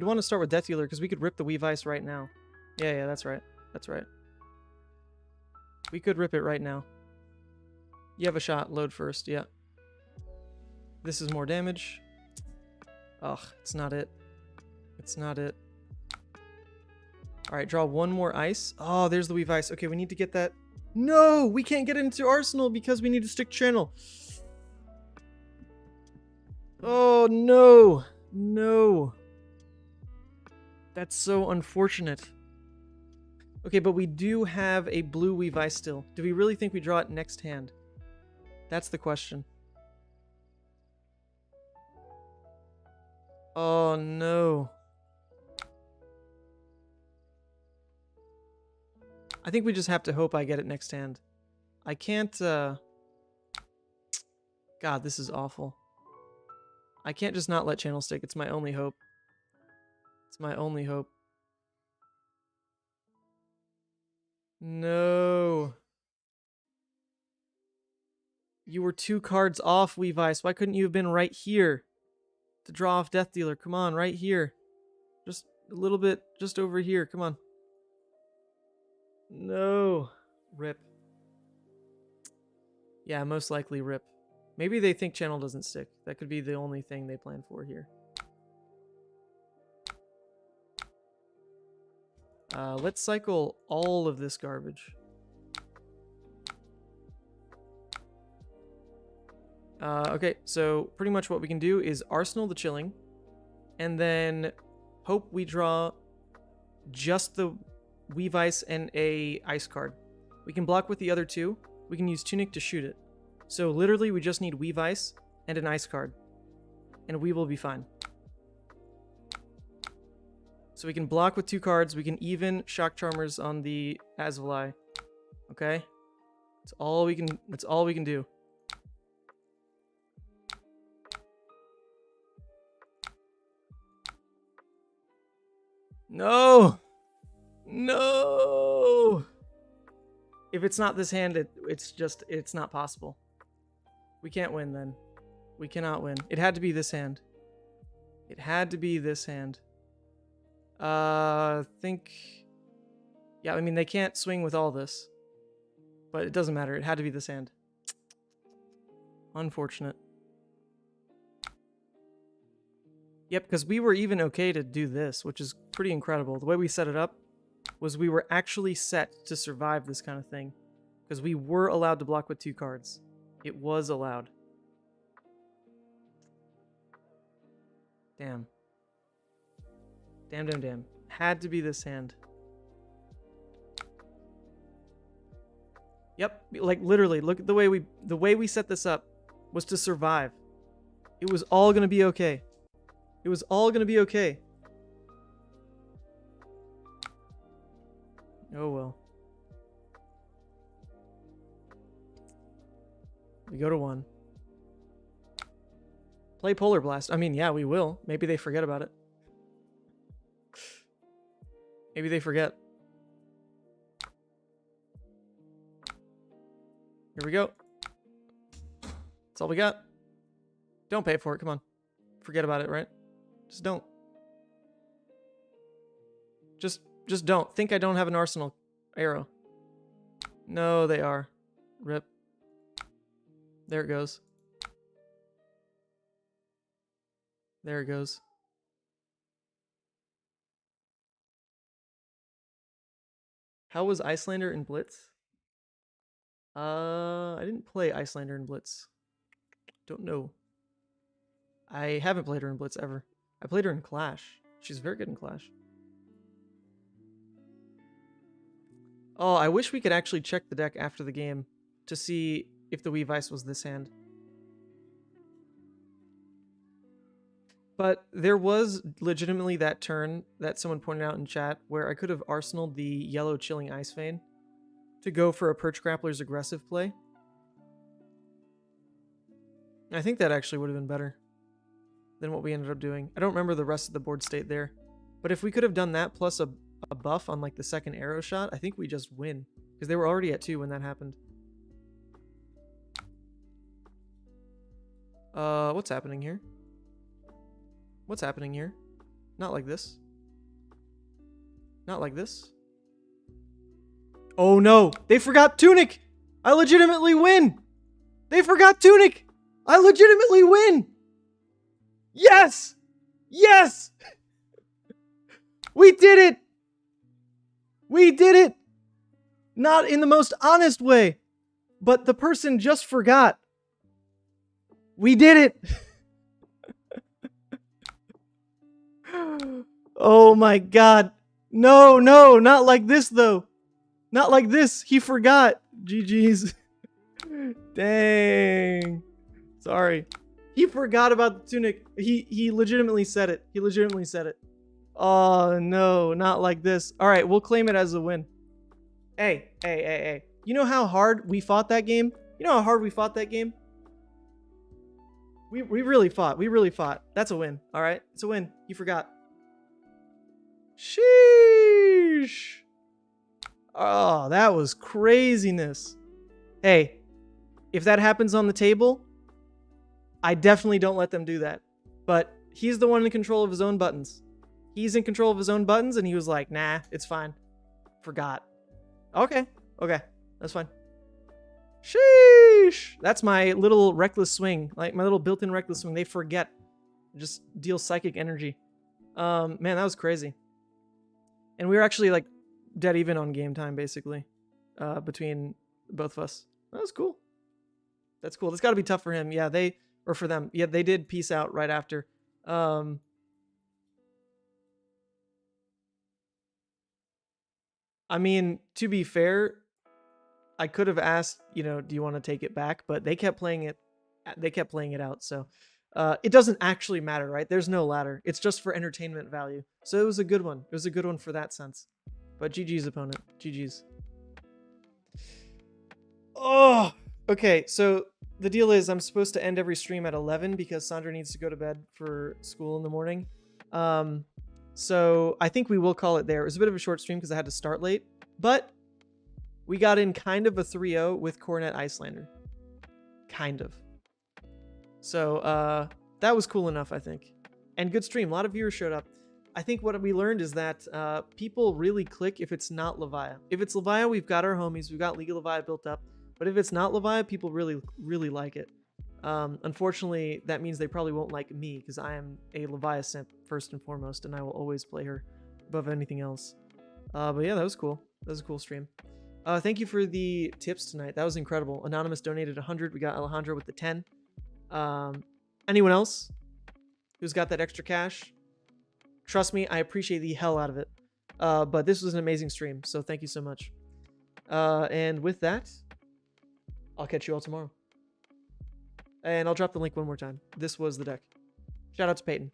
want to start with Death Dealer because we could rip the Weave Ice right now. Yeah, that's right. That's right. We could rip it right now. You have a shot. Load first, yeah. This is more damage. Ugh, it's not it. It's not it. Alright, draw 1 more Ice. Oh, there's the Weave Ice. Okay, we need to get that. No! We can't get into Arsenal because we need to stick Channel. Oh, no! No. That's so unfortunate. Okay, but we do have a blue Weave Ice still. Do we really think we draw it next hand? That's the question. Oh, no. I think we just have to hope I get it next hand. I can't, God, this is awful. I can't just not let Channel stick. It's my only hope. It's my only hope. No. You were 2 cards off, Weave Ice. Why couldn't you have been right here to draw off Death Dealer? Come on, right here. Just a little bit, just over here. Come on. No. Rip. Yeah, most likely rip. Maybe they think channel doesn't stick. That could be the only thing they plan for here. Let's cycle all of this garbage. Okay, so pretty much what we can do is arsenal the chilling, and then hope we draw just the Weave Ice and a ice card. We can block with the other two. We can use Tunic to shoot it. So literally we just need Weave Ice and an ice card, and we will be fine. So we can block with 2 cards. We can even Shock Charmers on the Azvali. Okay? That's all we can do. No! No! If it's not this hand, it's not possible. We can't win then. We cannot win. It had to be this hand. It had to be this hand. Yeah, I mean, they can't swing with all this. But it doesn't matter. It had to be this hand. Unfortunate. Yep, because we were even okay to do this, which is pretty incredible. The way we set it up was we were actually set to survive this kind of thing. Because we were allowed to block with 2 cards. It was allowed. Damn. Damn, damn, damn. Had to be this hand. Yep, like literally, look at the way we set this up was to survive. It was all gonna be okay. It was all gonna be okay. Oh well. We go to 1. Play Polar Blast. I mean, yeah, we will. Maybe they forget about it. Maybe they forget. Here we go. That's all we got. Don't pay for it. Come on. Forget about it, right? Just don't. Just don't. Think I don't have an arsenal arrow. No, they are. Rip. There it goes. There it goes. How was Icelander in Blitz? I didn't play Icelander in Blitz. Don't know. I haven't played her in Blitz ever. I played her in Clash. She's very good in Clash. Oh, I wish we could actually check the deck after the game to see if the Weave Ice was this hand. But there was legitimately that turn that someone pointed out in chat where I could have arsenaled the yellow Chilling Ice Vein to go for a Perch Grappler's aggressive play. I think that actually would have been better than what we ended up doing. I don't remember the rest of the board state there. But if we could have done that plus a buff on like the second arrow shot, I think we just win. Because they were already at 2 when that happened. What's happening here? What's happening here? Not like this. Not like this. Oh no! They forgot Tunic! I legitimately win! They forgot Tunic! I legitimately win! Yes! Yes! We did it! We did it! Not in the most honest way, but the person just forgot. We did it! Oh my god. No, no, not like this though. Not like this. He forgot. GG's. Dang. Sorry. He forgot about the Tunic. He legitimately said it. He legitimately said it. Oh no, not like this. All right, we'll claim it as a win. Hey. You know how hard we fought that game? You know how hard we fought that game? We really fought. We really fought. That's a win. All right, it's a win. He forgot. Sheesh. Oh, that was craziness. Hey, if that happens on the table, I definitely don't let them do that. But he's the one in control of his own buttons. He's in control of his own buttons, and he was like, nah, it's fine. Forgot. Okay. Okay. That's fine. Sheesh. That's my little reckless swing. Like my little built-in reckless swing. They forget. Just deal psychic energy. Man, that was crazy. And we were actually like dead even on game time, basically. Between both of us. That was cool. That's cool. That's got to be tough for him. Yeah, or for them. Yeah, they did peace out right after. I mean, to be fair, I could have asked, do you want to take it back? But they kept playing it. They kept playing it out. So it doesn't actually matter, right? There's no ladder. It's just for entertainment value. So it was a good one. It was a good one for that sense. But GG's opponent. GG's. Oh, okay. So the deal is I'm supposed to end every stream at 11 because Sandra needs to go to bed for school in the morning. So I think we will call it there. It was a bit of a short stream because I had to start late, but we got in kind of a 3-0 with Coronet Icelander. Kind of. So that was cool enough, I think. And good stream. A lot of viewers showed up. I think what we learned is that people really click if it's not Levia. If it's Levia, we've got our homies. We've got League of Levia built up. But if it's not Levia, people really, really like it. Unfortunately, that means they probably won't like me because I am a Levia simp first and foremost, and I will always play her above anything else. But yeah, that was cool. That was a cool stream. Thank you for the tips tonight. That was incredible. Anonymous donated 100. We got Alejandro with the 10. Anyone else who's got that extra cash? Trust me, I appreciate the hell out of it. But this was an amazing stream, so thank you so much. And with that, I'll catch you all tomorrow. And I'll drop the link one more time. This was the deck. Shout out to Peyton.